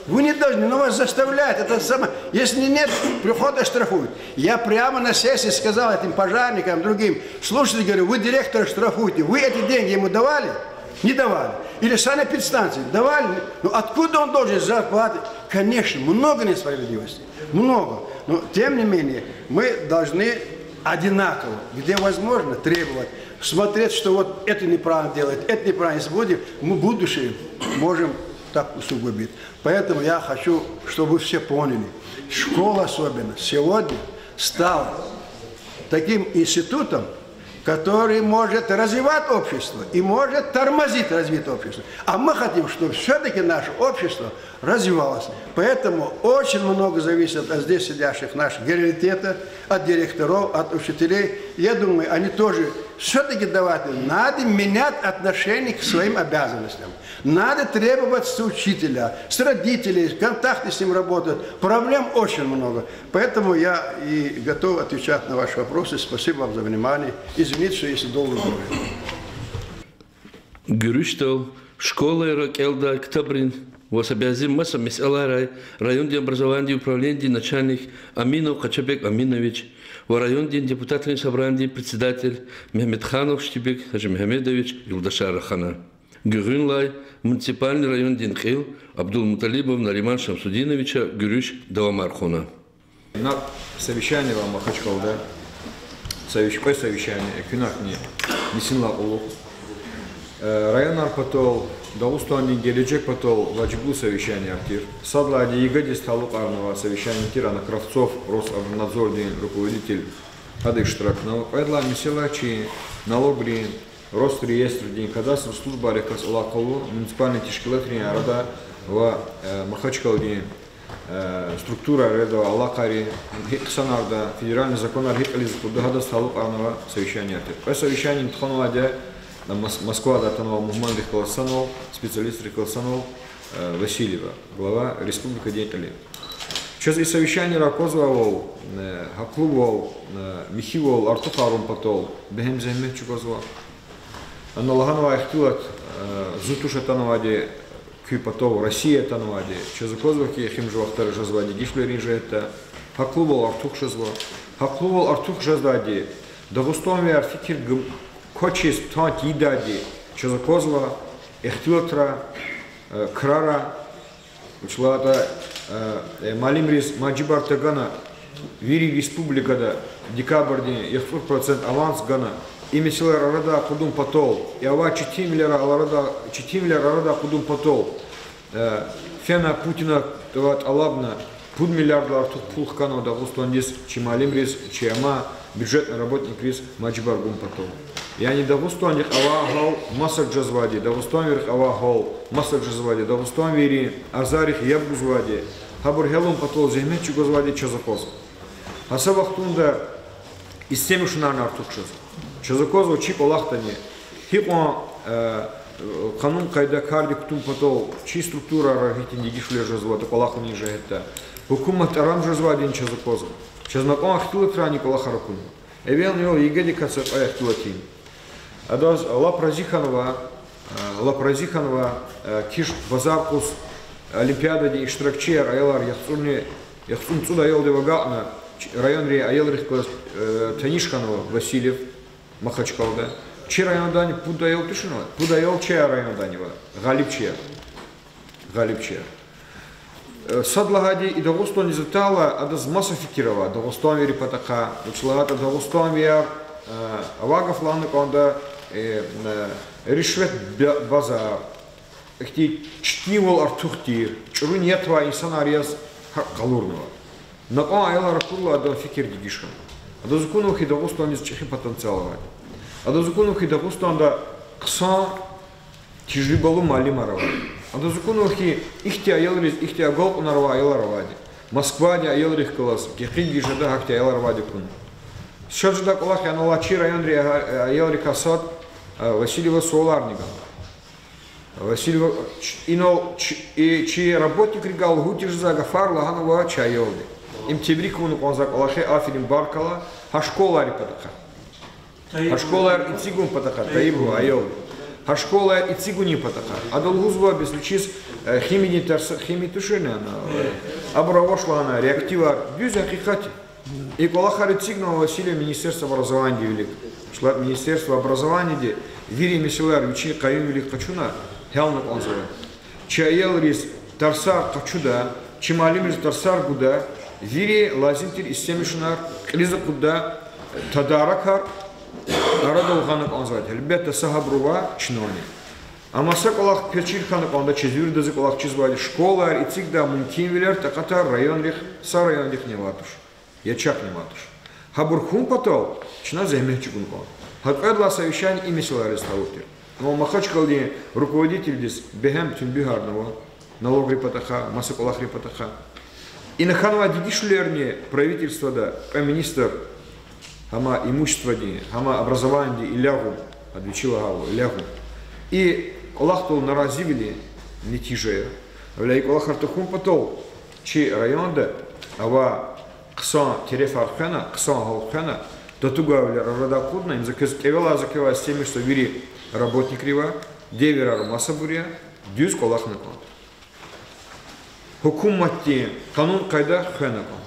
Speaker 3: Вы не должны, но вас заставляют. Это самое. Если нет, приходят штрафуют. Я прямо на сессии сказал этим пожарникам, другим, слушайте, говорю, вы директора штрафуете, вы эти деньги ему давали? Не давали. Или санэпидстанции давали? Ну откуда он должен зарплаты? Конечно, много несправедливости. Много. Но тем не менее, мы должны одинаково, где возможно, требовать. Смотреть, что вот это неправильно делает, это неправильно. Если будем, мы в будущем можем так усугубить. Поэтому я хочу, чтобы вы все поняли, школа особенно сегодня стала таким институтом, который может развивать общество и может тормозить развитие общества. А мы хотим, чтобы все-таки наше общество развивалось. Поэтому очень много зависит от здесь сидящих наших генералитета, от директоров, от учителей. Я думаю, они тоже все-таки давать. Надо менять отношение к своим обязанностям. Надо требовать с учителя, с родителей, контакты с ним работают. Проблем очень много. Поэтому я и готов отвечать на ваши вопросы. Спасибо вам за внимание. Извините, что если долго говорю.
Speaker 4: Görüştől школы Келда Ктабрин was обязан масса месаларай районный образование управления начальник Аминов Хачабек Аминович, в районный депутатный собрание председатель Мехмедханов Штибек Хаджи Мехмедович Юлдашар Хана. Гюрюнлай муниципальный район Динхил Абдул Муталибов Нариман Шамсудиновича Гюрюш Давамархуна.
Speaker 1: На совещании вам Махачкалда, совещание, күнак не синла улук. Районар потол, Дагустанның келечек потол вачбу совещание актир. Садлади Егодис Талук Арнова совещание Тирана Кравцов, Росавнадзор день руководитель Адыштрак. Пайдла Миселачи, налогри, Росреестр день кадастр, служба рекас Улакалу, муниципальный тишкилатри Арада в Махачкалде. Структура реда Алакари, Санарда, федеральный закон Архикализ, Кудагадас Талук Арнова совещание актир. По совещанию Тхануадя Москва датанова Мухман Рихкаласанов, специалист Рихкаласанов Васильева, глава Республики Деятелей. Сейчас и совещание Ракозвал, Хаклубал, Михивал, Артухарум Патол, Бехемзехмет Чуказва. Аналаганова Ахтилат, Зутуша Танавади, Кюпатов, Россия Танавади, Чазуказваки, Химжвахтар Жазвади, Гишлерин Жета, Хаклубал Артух Жазва, Хаклубал Артух Жаздади, Дагустанви Арфикир Кочис Тант Идади, Чазуказва, Эхтилатра, Крара, Учлата, Малимрис, Маджибар Тагана, Вири Республикада, декабрь день, 100% аванс Гана, имесилер арада кудум патол, и ава 4 миллиарда арада кудум патол. Фена Путина дават алабна пуд миллиардlar тут пулх канал Дагустандис, чималим рис, чиама бюджетный работник рис маджбар гум патол. Я не Дагустандих ава хал масак джазвади, Дагустанверх ава хал масак джазвади, Дагустанвери азарих ябгузвади, хабур хелум патол зехмет чугузвади чазакоз. Асабахтунда из семушнар нартукшыз. Чазакозу чип олахтани. Хипо канун кайда карди кутум патол чи структура рахитин дигишле жазвады олахуни жахетта. Хукумат арам жазвадин чазакозу. Чазнакон ахтилатрани колахаракун. Эвел него егеди кацак аяхтилатин. Адаз Лапразиханова киш базаркус олимпиада ди иштиракчиер аялар яхцун цуда ел девагатна район ри аялрих Танишханова Васильев Махачкалда. Чи район дани пуда ел тишинова, пуда ел чия район данива, Галипчия. Садлагади и Дагустан изутала, адаз масса фикирова, Дагустан вери патака, учлагата Дагустан вер, авагов ланы конда, решвет базар, ихти чтивол артухтир, чуру нетва инсан ариас калурного. На кон аяла ракурла адан фикир дигишхан. Адаз закону хи Дагустан из чехи потенциаловать. Адаз закону хи Дагустан да ксан тижибалу мали марава. Адаз закону хи ихти аялрис ихти агол нарва аяларавади. Москва ди аялрих класс, кехинги жада хакти аяларавади кун. Сейчас жда колах я налачи район ри аялри касат Васильева Соларнига. Васильева и чи работник ригал гутиш за гафар лаганова чайолди. Им тибрикуну конзак алахе афирим баркала, хашкола рипатаха. Хашкола ицигун патаха, таибу айолди. Хашкола ицигуни патаха. Адалгузва без лучис химини тушена. Абравошла она реактива дюзя хихати. И колахари цигнул Василия Министерства образования велик. Шла Министерство образования, где вири мисилар учи каюм велик качуна, хелна конзова. Чаел рис тарсар качуда, чималим рис тарсар гуда, вири лазимтир из семишнар, криза куда, тадаракар, народу хана конзова. Ребята сахабрува чинони. А масаколах перчирхана конда чизвир дазиколах чизвали школа и цигда мункин велер, таката район лих, са район лих не ватуш. Я чак не матуш. Хабурхун потол, чина займехчикун кон. Хакадла совещание и мисиларис таутир. Но Махачкалди руководитель здесь бехем тюнбигарного, налогри патаха, масаколахри патаха. И на ханва дидишлерни правительство да, министр, хама имущество ди, хама образование и лягу, отвечила гаву, лягу. И колахтул наразивили не тижея. Вля и колахартахун потол, чи район да, ава Ксан терефархана, ксан халхана, до тугавля радакудна, им закевала с теми, что вири работник рива, девера масабурия, дюз колахна кон. Хукуматти канун кайда хэнакон.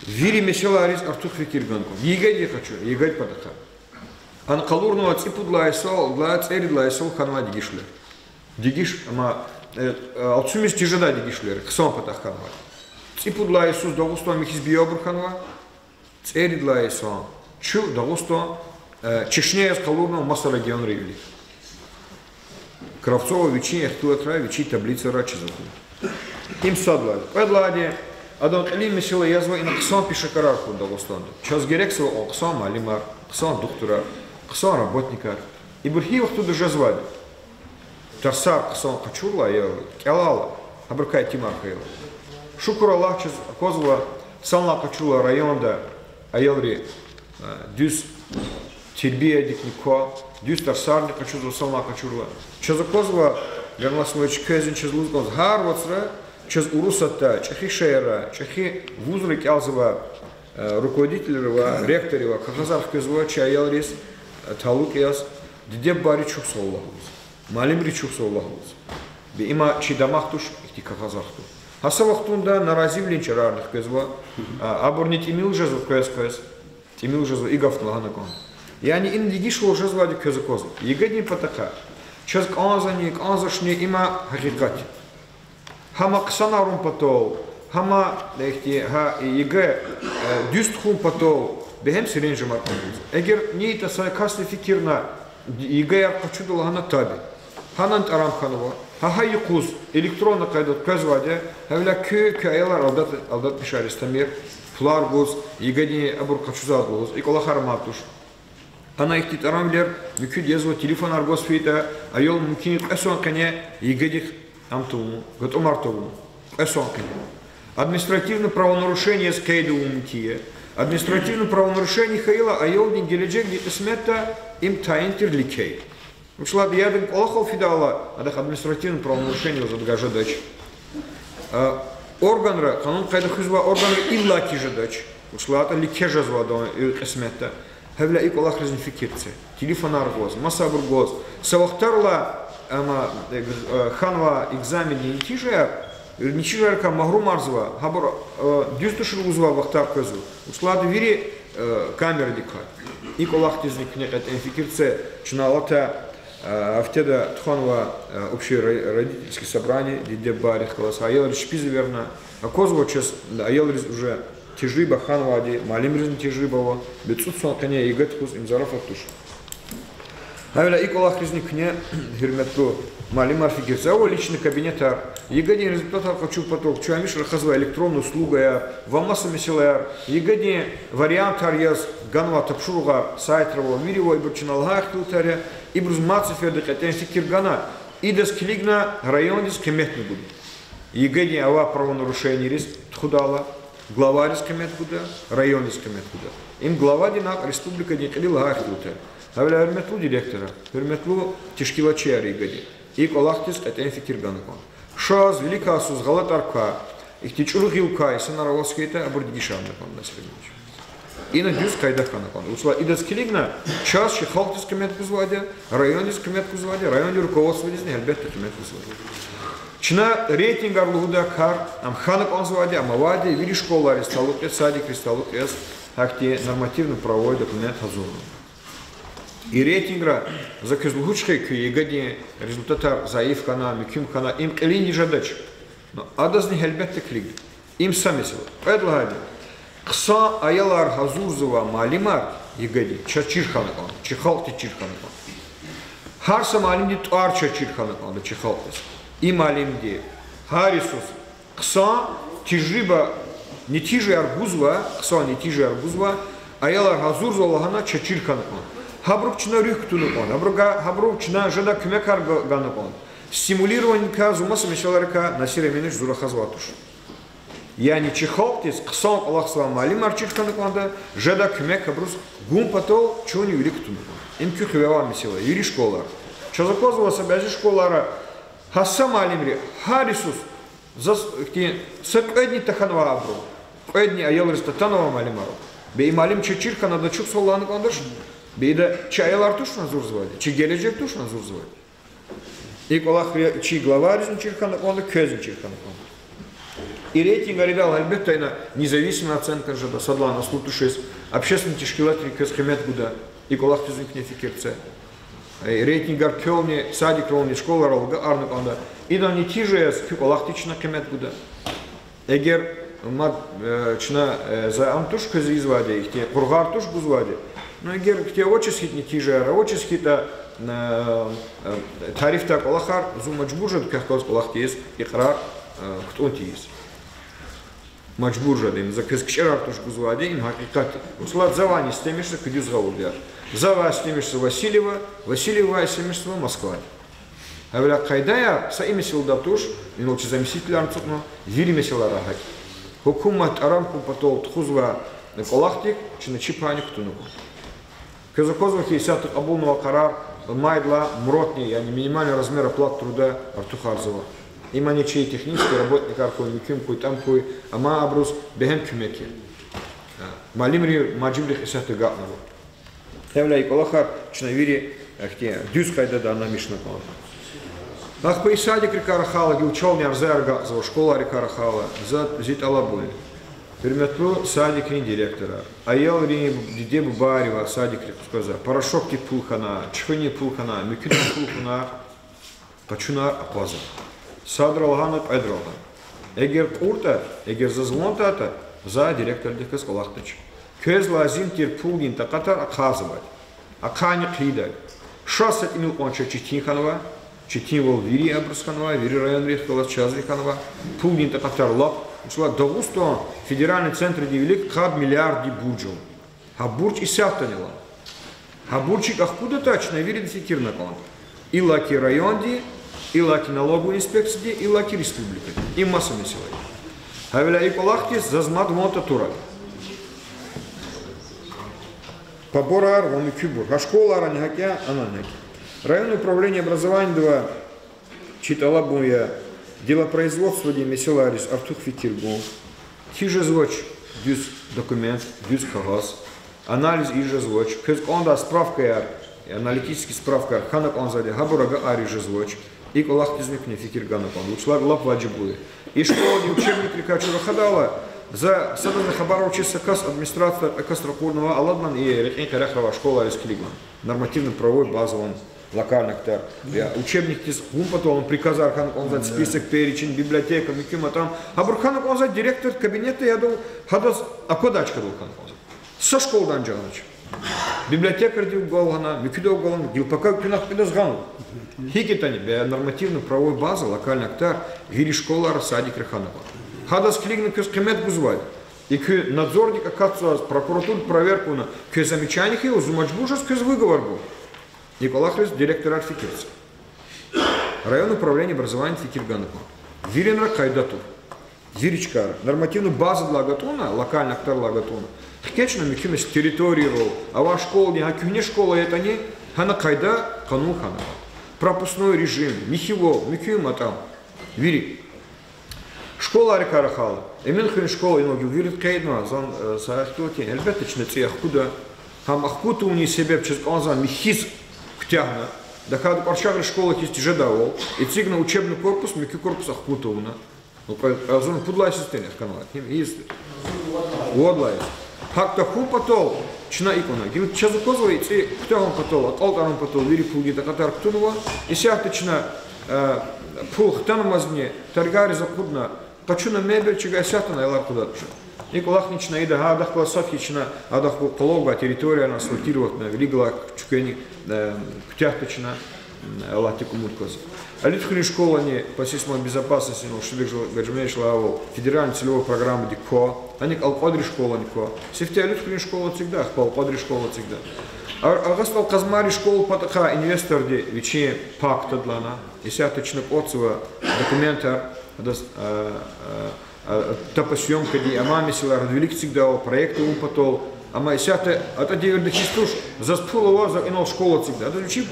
Speaker 1: Вири меселарис артух фикирганкон. Егать хочу, егать патаха. Анкалурного ципудлайсол, для церидлайсол ханва дигишлер. Дигиш, ама алцумис тижада дигишлер, ксан патаханва. Ципудла Иисус Дагустан михиз биобрханва, церидла Иисус, чу Дагустан, Чечня из Калурного масса регион ревели. Кравцова вечи, Эхтуатра, вечи таблица Рачизаку. Им садла. Предлади, Адан Элим месила язва и на ксан пишакарарку Дагустан. Час герексова о ксан малимар, ксан доктора, ксан работникар. И бурхивах туда жазвали. Тарсар ксан качурла, кялала, абракай тимар хайла. Шукур Аллах чиз козла санла качула районда аялри дюс тербия дикнико дюс тарсарни качула санла качула. Чиз козла гермасмоч кезин чиз лузгоз харвацра чиз урусата чехишера чехи вузры кялзова руководителева ректорева кахазарх кезва чаялрис талукиас диде бари чухсоллахус малимри чухсоллахус би има чидамахтуш ихти кахазархту. Асавахтунда наразивлин чарарных кезва, аборни тимил жазу кез, тимил жазу и гафтлагана кон. И они индигишло жазвади кезакозу. Егадни патака. Час канзани, канзашни има хакикати. Хама ксанарум патол, хама лехти ха егэ дюстхум патол, behem sirenci markımız. Eğer niyete say kaslı fikirna igayar kaçudu lahana tabi. Hanant aram kanıva. Ha yıkuz elektronla kaydet közvade. Havla kö ayalar aldat bişar istemir. Fular goz igadi abur kaçuzad goz. İkola harmatuş. Ana ihtit aramler mükü diyezvo telefon argoz fiyta. Ayol mümkün eson kene igadik амтуму, год омартову, эсонкане. Административное правонарушение с кейду умтие. Административное правонарушение хаила, а елдин геледжек где смета им таинтер ликей. Ушла яден колохов фидала, а дах административное правонарушение задгажа дач. Органра, канун кайда хызва органра илла кижа дач. Ушла ата ликежа звада смета. Хавля и колох разин фикирце. Телефон аргоз, масабур гоз. Савахтарла ama xanva egzamin nitijələr ka mahrum arzva habur düz düşür uzva vaxtar közü uslады veri камера dikkat ilk olarak tezlikine qatan fikirce чыналата автеда тханва общее родительское собрание где барих класс аял шпизы верно а козво час аял уже тижиба ханвади малим ризн тижибова бецут сон кане игат куз имзаров аттуш Havla ilk olarak riznikne hürmetli malimar fikirse o личный кабинета. Егодин результат хочу поток. Чуамиш рахазва электронную услугу я вамаса месилая. Егодин вариант арьяз ганва тапшуруга сайтрово мирево и бурчиналгах тутаря и брузмацев я декатен фикир гана и десклигна райондис кеметный буду. Егодин ава правонарушение рис тхудала глава рис кемет буда райондис кемет буда. Им глава динак республика декалилгах тутаря. Havla hürmetli direktora, hürmetli teşkilatçıları gadi. İlk olaktis qatan fikir ganıqan. Şaz velika suz galat arka, ihtiçurug yılka isen aravskayta aburdigi şamnaqan nasibinç. İna düz qayda qanıqan. Usla idaskeligna час şi xalqtis kemet kuzvadi, rayonis kemet kuzvadi, rayon rukovodstvo dizni elbette kemet kuzvadi. Çina reyting arluğuda kar, am xanık anzvadi, amavadi, vili şkolari staluk, sadik staluk, hakti нормативно-правовой документ hazurnu. И рейтингра за кызлучкой к егоди результата заив хана, миким хана, им клини жадач. Но адазни хелбетте клиг. Им самисел. Предлагали. Кса аялар хазурзова малимар егоди. Чачирхана кон. Чихалти чирхана кон. Харса малимди туар чачирхана кон. Чихалтис. И малимди. Харисус. Кса тижриба не тижи аргузва. Кса не тижи аргузва. Аялар хазурзова хана чачирхана кон. Хабрукчина рюхтунукон, хабрукчина жада кюмекар ганукон. Стимулирование казумаса мешаларка на сиременеш зурахазватуш. Я не чихалтис, ксан Аллахсва малим арчихануконда, жада кюмек хабрус гумпатол чони юриктунукон. Им кюхвева мисила, юри школар. Чазаkozова собяжи школара, хасса малимри, харисус, сэкэдни таханова абру, эдни аялристатанова малимару. Бей малим чечирка надо чук соланукондаш. Бейда чайлар туш назур звали, чи gelecek туш назур звали. İlk olarak çi главаризм чирхана конда, közün чирхана конда. И рейтинг оригал альбетто независимая оценка же до садлана слутушес, общественный тишкилатри közкемет гуда, ilk olarak tüzün kine fikirce. Рейтинг аркёлни, садик ролни, школа ролга арны конда. И да не тижес, ilk olarak тична кемет гуда. Егер мад чна за антуш köz изваде, ихте кургар туш бузваде. Но егер те очисхит не тижера, очисхита тарифта колахар зу маджбуржад кахкоз колахтиес иқрар ктонтиес. Маджбуржад им за кескчерар туш гузваде им хакикати. Услад завани стемишься кдюз гаулдяр. Зава стемишься Васильева, Васильева стемишься Москва. Авля кайдая са имесил датуш, инолчи заместитель арцукно, вири месила рахать. Хукумат арамку потол тхузва колахтик, чина чипани ктунуку. Казаковых есть обулного карар майдла мротни, а не минимальный размер оплат труда Артухарзова. Има ничей технический работник аркой миким кой там кой ама абрус бехем кюмеки. Малимри маджибрих и сахты гатнаву. Явля и колахар чнавири ахте дюз хайда да на мишна кон. Ах по исади крикарахала гилчол не арзерга за школа рикарахала за зит алабуль. Переметру садик не директора. А я где бы барива садик сказа. Порошок ти пулхана, чхвени пулхана, микина пулхана, пачуна апаза. Садралгана педралган. Егер урта, егер зазвонтата за директор дикас колахтач. Köz lazım tir pulgin ta qatar aqazıbat. Aqani qida. Şasat inil qonça çitin xanova. Çitin vol viri abrsxanova, viri rayon rextolas chazli xanova. Pulgin ta qatar lap. Ушла Дагустон, федеральный центр девелик, 1 миллиард бурджу. А бурч и сятанила. А бурчик откуда точно, видит фикирна кон. И лаки районди, и лаки налоговой инспекции, и лаки республики. И масса месилай. А веля и полахти зазмат монта тура. Поборар, вон и кюбур. А школа раньхакя, она наки. Районное управление образования 2 читала буя. Делопроизводство де меселарис артух фикиргу. Тиже звуч дюз документ, дюз кагаз. Анализ иже звуч. Köz onda справка яр, аналитический справка яр. Ханак он заде хабурага ари же звуч. И колах тизник не фикирганак он. Учлар лап ваджибуе. И школа де учебник ликачура хадала. За садана хабара учился кас администрация экостракурного аладман и рекин харахрова школа рискилигман. Нормативно-правовой базовый локальных тер. Учебник тис гумпатол, он приказал ханак он зад список, перечень, библиотека, микюма там. А бурханак он зад директор кабинета, я думал, хадас, а кодачка дул ханак он зад. Со школ данджанач. Библиотекарь дил голгана, микюдо голгана, дил пока пинах пидас гану. Хикитани, нормативно-правовой базы, локальных тер, вили школа рассадик реханова. Хадас клигна кюс кемет гузвай. И к надзорник оказывается прокуратура проверку на к замечаниях его зумачбушас кюс выговор был. Николай Хрис, директор арфикирца. Район управления образования Фикирганапа. Виренра Кайдатур. Виричкара. Нормативную базу для Гатуна, локальный актор Лагатуна. Хкечно микюмес территории рол. А ваша школа, не хакюне школа, это не. Хана Кайда, кану хана. Пропускной режим. Михиво, микюма там. Вири. Школа Арикарахала. Именно хрен школа, иноги вирит Кайдна. Зан саахтоти. Эльбеточный цех куда. Хам ахкуту не себе через онзан михиз. Тягна, да когда парчагры школа есть жедавол, и цигна учебный корпус, микю корпус ахпутовна. Ну, разум пудлай системе в канале. Есть. Водлай. Хакта хупатол, чина икона. Гилт чазу козовый, и ктягом патол, от алтаром патол, вири пулги да катар ктунова, и сяхтачна пул хтану мазне, таргари закудна, качуна мебель, чига сятана и лар куда-то. И колахнична и да адах классовхична, адах колога территория на асфальтировать на велигла чукени ктяхтачна латику муткоз. А литхли школа не по системе безопасности, но что бежмей шла федеральная целевая программа дико, они алпадри школа дико. Сефтя литхли школа всегда, алпадри школа всегда. А гастал казмари школу патаха инвестор де вече пакта для на. И сяточно отзыва документа та съемка ди амами сила радвелик всегда проекты упатол. Ама сяте ата девер да чистуш за спулова за инол школа всегда. Да учи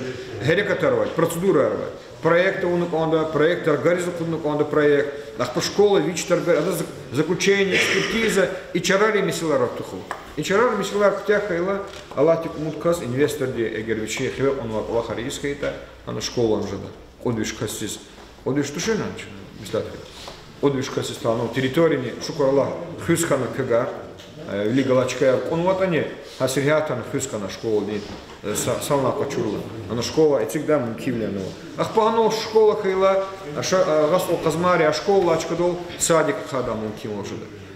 Speaker 1: герекаторовать, процедура арвать. Проекты унуконда, проект аргаризу унуконда проект. Ах по школа вич таргар, это заключение, экспертиза и чарари месила рактуху. И чарари месила рактяха ила алатик муткас инвестор де эгервичи хве он лахари искайта, ана школа анжада. Одвиж кассис. Одвиж тушенанч. Мистатри. Одвиж кассис стану территории шукарла хюсхана кагар. Лигалачка, он вот они, а сергиатан хыскана школа, сална почула, она школа, и всегда мы кивляну. Ах по оно школа хейла, а расло казмари, а школа лачка дол, садик хада мы кивляну.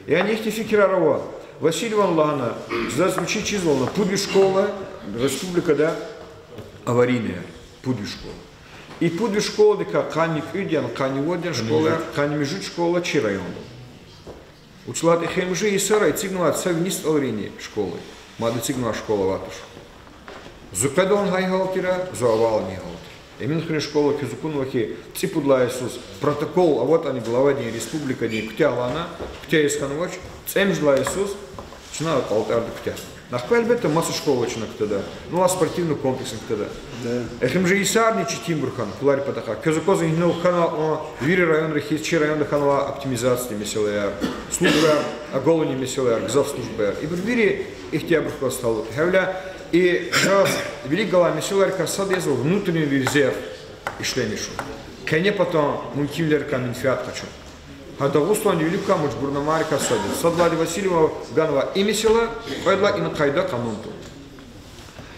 Speaker 1: И они их не фикирарова. Василий Иван Лана, зазвучи чизволна, пуди школа, республика, да, аварийная, пуди школа. И пуди школа, дека кани пюдян, кани водян школа, кани межут школа, чи район. Учила ты хемжи и сара, и цигнула отца вниз алрини школы. Мада цигнула школа ватуш. Зукадон гайгалтера, зуавал не галтер. Именно хрен школа кизукунвахи ципудла Иисус. Протокол, а вот они глава день республика день ктя лана, ктя исканвач, цемжла Иисус, чина алтар да ктя. Нахпаль бета масса школа чина ктада. Ну а спортивный комплекс ктада. Хемжи и сарни читим бурхан, кулари патаха. Кизукоза игнул хана о вири район рехи, чи район ханала оптимизации меселаяр. Служба оголени меселаяр, гзав службаяр. И бирбири их тебя бурхан стало. Хевля и раз великала меселаяр касад езал внутренний резерв и шлемишу. Кене потом мультивлер каминфиат хочу. А до густу они велика муч бурнамари касади. Садлади Васильева Ганова и месела, пайдла и на кайда канунту.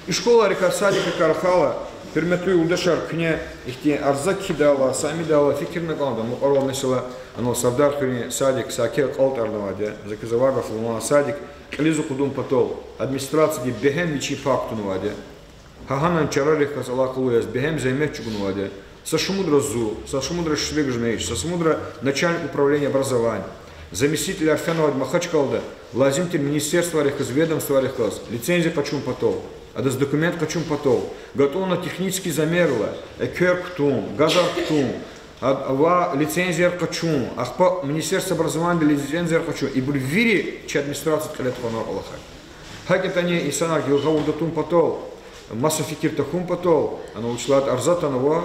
Speaker 1: И школа река садика карахала, hürmetli yoldaşlar, küne ihtiye arzak kidala, sami dala fikirne kaldı. Muqarrab mesela, ano Sardar küne sadik, sakir kalt arnavade, zakızavar rafulma sadik, klizu kudum patol, administrasiya behem vici paktunu vade. Hahanan çararık kasala kılıyaz, behem zaymet çukunu vade. Сашмудра ЗУ, Сашмудра Швегжмевич, Сашмудра начальник управления образования, заместитель Арфянова Махачкалда, Владимир министерства рехаз, ведомства рехаз, лицензия почем потол, а das документ почем потол, готов на технический замерла, экерктум, газарктум, а лицензия почем, ахпа министерство образования лицензия почем, и будет вири, че администрация ткалетхонор Аллахай. Хакетане и санар гилгаву датум потол. Масса фикир тахум потол, она учила арзатанова,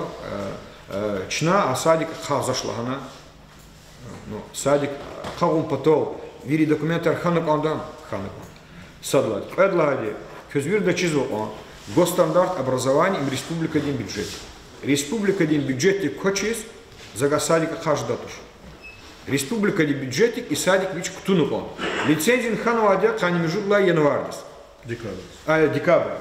Speaker 1: чна, а садик ха зашла она, садик хагум потол, вири документы арханок андам, ханок. Садлад. Предлагали, көзбир да чизу он, госстандарт образования им республика дин бюджет. Республика дин бюджете кочис, зага садик хаждатуш. Республика дин бюджете и садик вич ктунук он. Лицензин ханова адя кани межудла январдис. Декабрь.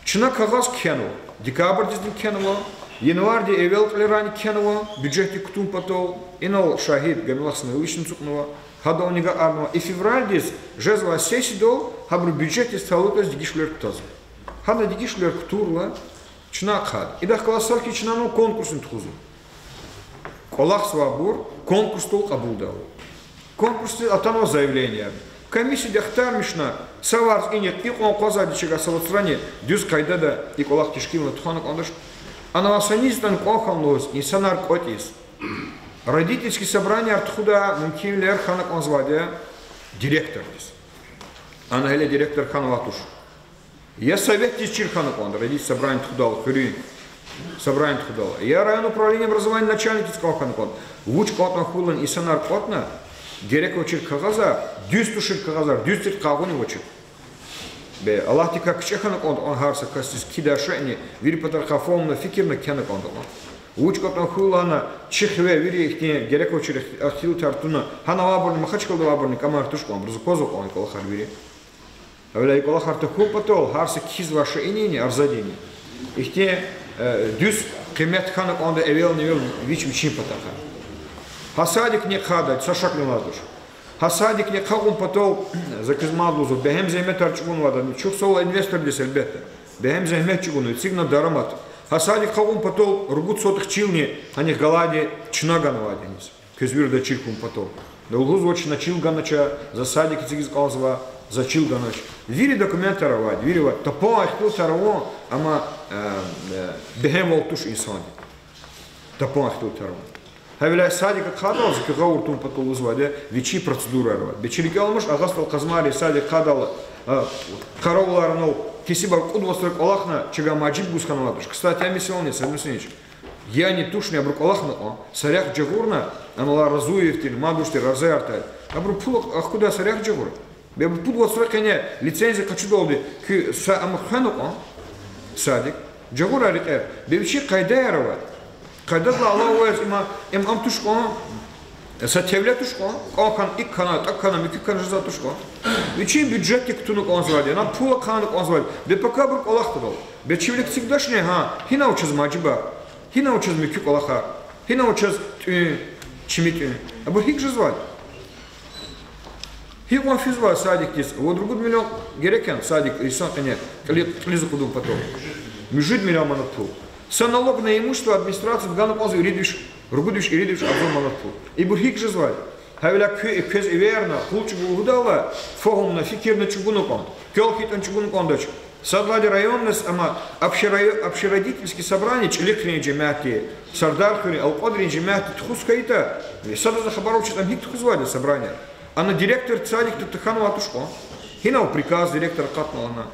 Speaker 1: Чына кагаз кенуа, декабрьдиздин кенуа, январде эвел тлерани кенуа, бюджете ктум потол, инал шахид гамиласны вишн цукнуа, хадонига арнуа, и февральдиз жезла сесидол, хабру бюджете сталутас дигишлер ктазы. Хада дигишлер ктурла, чына кхад. И дах колоссалки чынану конкурсын тхузу. Колах свабур, конкурс тол кабулдал. Конкурс атано заявление. Комиссия дяхтармишна, саварс и нет, и он казали, чего салоцране, дюз кайдада и колах тишкилна туханок ондаш. А на васанистан коханлос и санар котис. Родительские собрания артхуда мумкивлер ханак онзвадя директор. Она или директор ханватуш. Я совет тисчир ханак он, родительские собрания тхудал, хюри. Собрание тхудал. Я район управления образования начальник искал ханак он. Вуч котна хулан и санар котна. Директор учит кагаза, дюстушир кагазар, дюстир кагуни учит. Бе Аллах ти как чеханак он харса кастис кидашени, вири патархафомна фикирна кенак он. Учкот на хулана чехве вири ихне директор учит ахил тартуна, хана ваборни махачкалда ваборни камар тушкон, брзукозок он колахар вири. Авля колахар таху патол харса киз ваше инини арзадини. Ихне дюс кемет ханак он эвел невел вич вичи патаха. Хасадик не хадать, сашак не ладуш. Хасадик не хагум потол за кизмадлузу, бехем займет арчугун вада, чух соло инвестор дес элбетте. Бехем займет чугуну, цигна дарамат. Хасадик хагум потол ругут сотых чилни, а не галади чнаган ваденис. Кызбир да чилкум потол. Да улгуз очень на чилганача, за садик цигиз калзва, за чилганач. Вири документы равать, вири ват. Топо ахтил тараво, ама бехем волтуш инсани. Топо ахтил тараво. Хавиля садик хадал, за кагаур тум потол узваде, вечи процедура рвать. Бечерикалмаш агастал казмари садик хадал, карауларнул, кисибар кудвострик Аллахна, чага маджиб гусканватуш. Кстати, я миссионный, садмисынич. Я не тушь, не абрук Аллахна, сарях джагурна, анала разуевтиль, мадуштиль, разеарталь. Абрук пулак, ах куда сарях джагур? Я бы кудвострик, не, лицензия хочу долди, ки са амхану, садик, джагура рикер, бевичи кайдая рвать. Когда Аллах уэз им амтушкон, сатевля тушкон, охан иккана, таккана, миккана жиза тушкон. Вечи бюджетки ктунук он звали, на пула канук он звали. Бе пока брук Аллах тудал. Бе чивлик цигдашне, хина учез маджиба, хина учез микюк Аллаха, хина учез чимит. А бу хик же звали. Хик он физвал садик тис, вот другой миллион герекен садик и сан коне, клизу кудум потом. Мижит миллион манатпул. Со налог на имущество администрации в Гану Позу иридвиш, ругудвиш иридвиш обзор манатпул. И бурхик же звали. Хавиля кез и верно, хулчу гудала, фогум на фикир на чугунукон, келхит на чугунукон дочь. Садлади районность, ама общеродительские собрания, челекрини джемяти, сардархури, алкодрини джемяти, тхускаита. Сада за хабаровчи там хик тхузвали собрания. А на директор цадик Татахану Атушко. Хинал приказ директора Катмалана.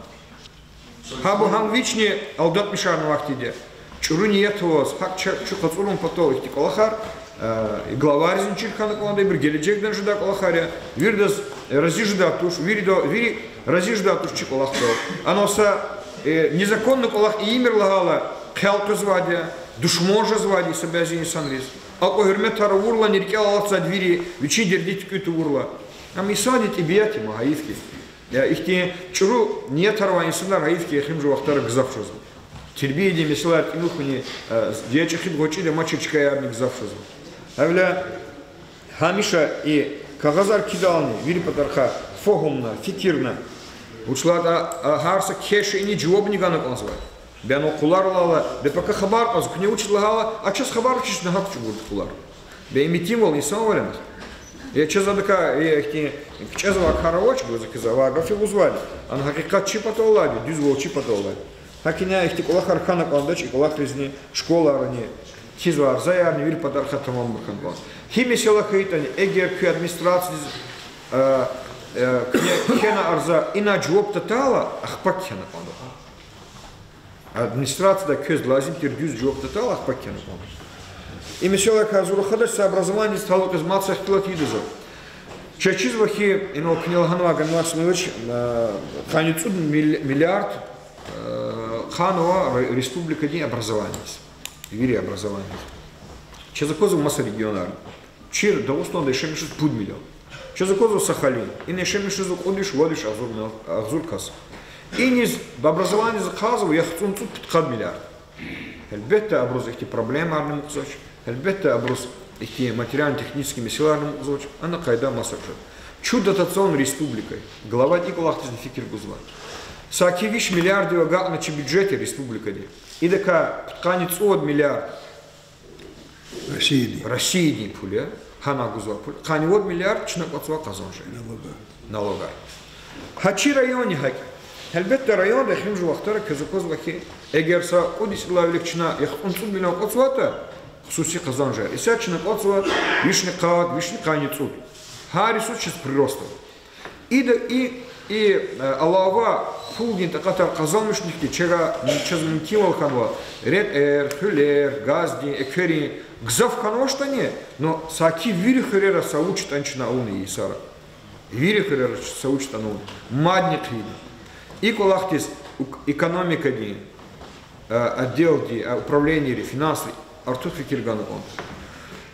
Speaker 1: Хабу хам вични алдат мишар на вахтиде. Чуруни етвоз, хак чухацурум потол ихти колахар, главарь зинчирхана коланда бир геледжек дан жуда колахаря, вирдас разижда туш, вири разижда туш чиколахто. Аноса незаконно колах и имер лагала, хелка звадя, душможа звади собязини санрис. Алко хермет таравурла не рекал алца двери, вичи дердить кюту урла. Ам исади тибияти магаивки. Ихти чуру не тарва инсана раивки химжу вахтара гзавшозу. Тербиеди мислар инухуни диячхи гочиде мачичка ярник завшузу. Авля хамиша и кагазар кидални вири патарха фогумна фикирна учлада харса кеши ини джобни гана конзвай. Бяно куларлала де пока хабар аз кне учлагала а час хабар чиш на хак чугур кулар. Бе имитивал не самовален. Я чезадака я чезава каравоч гозаказава гафи узвали. Ан хакикат чипатолади дюзвол чипатолади. Хакиня их тиколахар хана калдач и колахризни школа арни тизвар заярни вир подарха тамам баканбан. Хими селахаитани эгер ку администрации кена арза ина джоб татала ахпакхена панда. Администрация көз лазим тер дюз джоб татала ахпакхена панда. И мисела казура хадаш сообразование стало из мацах пилот идуза. Чачизвахи ино книлханова ганвац милыч ханицуд миллиард Ханова республика день образования. Вири образования. Чезакозу масса регионар. Чир да условно еще мешут пуд миллион. Чезакозу Сахалин. И не еще мешут одиш водиш азуркас. И низ в образовании заказывал я хочу тут 5 миллиард. Эльбетта образ эти проблемы арным кусоч. Эльбетта образ эти материально-техническими силами кусоч. Она кайда масса жит. Чудо дотационной республикой. Глава Николахтис фикир гузвать. Сакивиш миллиарды вага на бюджете республика де. И дека тканец от миллиард России пуля, хана гузва пуля. Ткани от миллиард чна коцва казанжи. Налога. Хачи районе хаки. Элбетте район да химжу вахтара кезакозвахи. Эгерса одис лавлик чна их унцу миллион коцвата хусуси казанжи. Иса чна коцва вишни кад, вишни канец от. Харису чист приростов. И Аллава фулгин такатар казалмышники чера чезмин килал ханва ред хюлер газди эквери гзав ханошта не но саки вири херера саучит анчна уни исара вири херера саучит ану мадник види и колахтис экономика ди отдел ди управление финансов артур фикирган он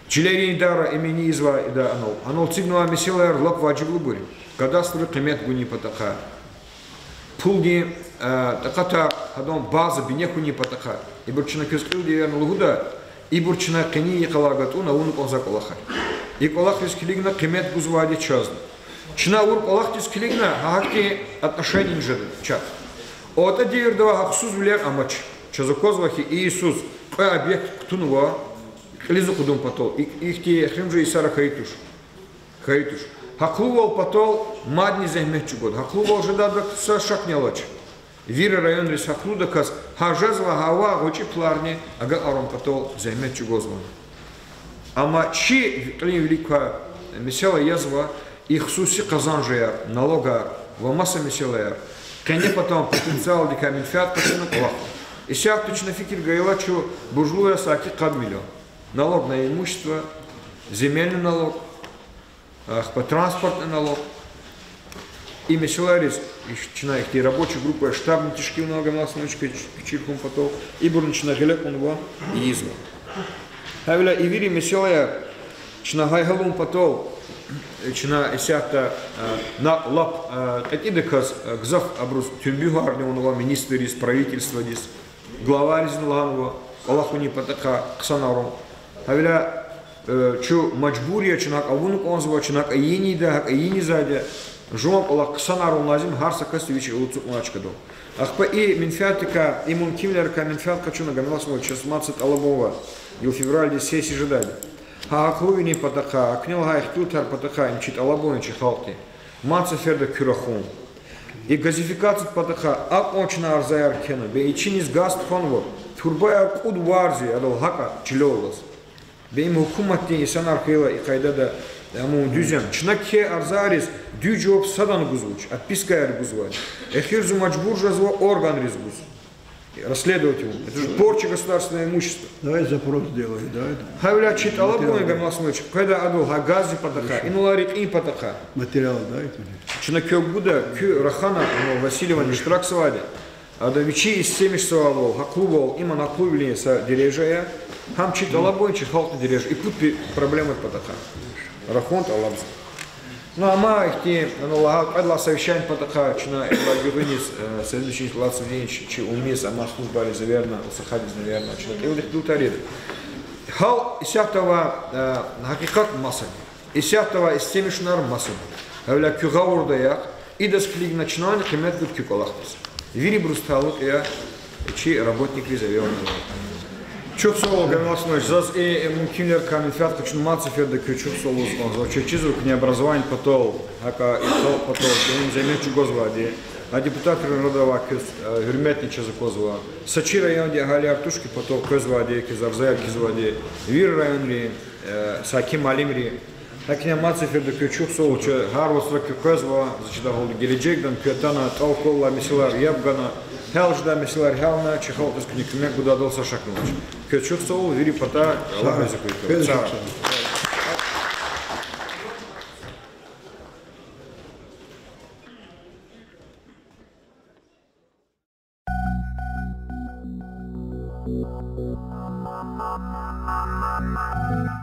Speaker 1: Чилери дара имени изва да оно цигнуа мисилер лап ваджиблубури кадастровый кемет гуни патаха пулги таката хадон база бинеку не патаха и бурчина кескил диверн лугуда и бурчина кени калагату на уну позаколаха и колахтис килигна кемет гузвади чазна чина ур колахтис килигна хакти отношения не жады чат от адир два хаксуз влер амач чазакозвахи Иисус объект ктунва Лизу кудум потол. Их те хримжи Исара хаитуш. Хаклувал потол мадни захмехчу год. Хаклувал же дадак са шакнялач. Вира район рис хаклуда каз хажазва хава очи пларни ага арон потол захмехчу гозван. Ама чи клин велика месела язва их суси казанжая налога вамаса месела. Кене потом потенциал дика минфиат пасена клах. И сяк точно фикир гайлачу бужлуя саки кадмилё. Налог на имущество, земельный налог, транспортный налог. И меселарис, и рабочая группа, штабный тишки много маслоночка, чирком потом, и бурнична гелек он его и изва. Хавля и вири меселая, чна гайгалум потом, чна исята на лап, какие каз гзав обрус тюрбюгарный он его министр из правительства здесь, глава из Наланова, Аллаху не потака ксанаром. Хавля чу маджбурия чунак авуну конзва чунак аини да аини заде жумак Аллах ксанаром лазим харса кастовичи улуцук мачкадо. Ахпа и минфиатика и мункимлерка минфиатка чуна гамиласмол чесмацет алабова и февраль сессии ждади. Хаклувини потака акнилга ихтутар потака имчит алабони чехалки. Маца ферда кюрахун. И газификация потака акочна арзаяр кена бе ичинис гаст хонво турбая куд варзи адал хака чилолас. Бейм хукуматти санар хила и кайдада аму дюзям чнакхе арзарис дюджоп садан гузвуч отпиская гузвать эхирзу маджбур жазва орган резгуз расследовать его это же порча государственного имущества.
Speaker 3: Давай запрос делай, давай.
Speaker 1: Хавля чит алабой гамласмыч когда адул хагази потака инуларик и потака
Speaker 3: Материал дай.
Speaker 1: чнакхе гуда кю рахана Васильева Ништраксвади адавичи из семишсовал хаклувал има наклувли са дирежая Хам чит алабой чит халт диреж и пут проблемы потака. Рахонт алабз. Ну, а мы их лагал, когда совещание потаха, чина лагеринис, следующий лацев день, чи умес, а махнус бали заверно, усахадис наверное, чина илдих дутарид. Хал исятова хакикат масад, исятова истемишнар масад. Авля кюгаурда я, и досклиг начинали химет тут кюколахтас. Вири брусталут я, чи работник заверно. Çok sağ ol Ганваснович. Заз и мумкинлер камифят качну мацеферда кючук солус он. Зачем чизу к необразование потол, ака и то потол. Им займет чугозвади. А депутат родова кыз хürmetниче закозва. Сачи районде гали артушки потол көзвади, кизарзая кизвади. Вир районли саким алимри. Так не мацеферда кючук солус. Гарвасрак көзва. Зачем да голди геледжекдан кютана толковла мисилар ябгана. Хелжда мисилар хелна чехалтус кникмек куда дался шакнуч. Кючук солус вири пота лагай закуйто.
Speaker 5: Thank you.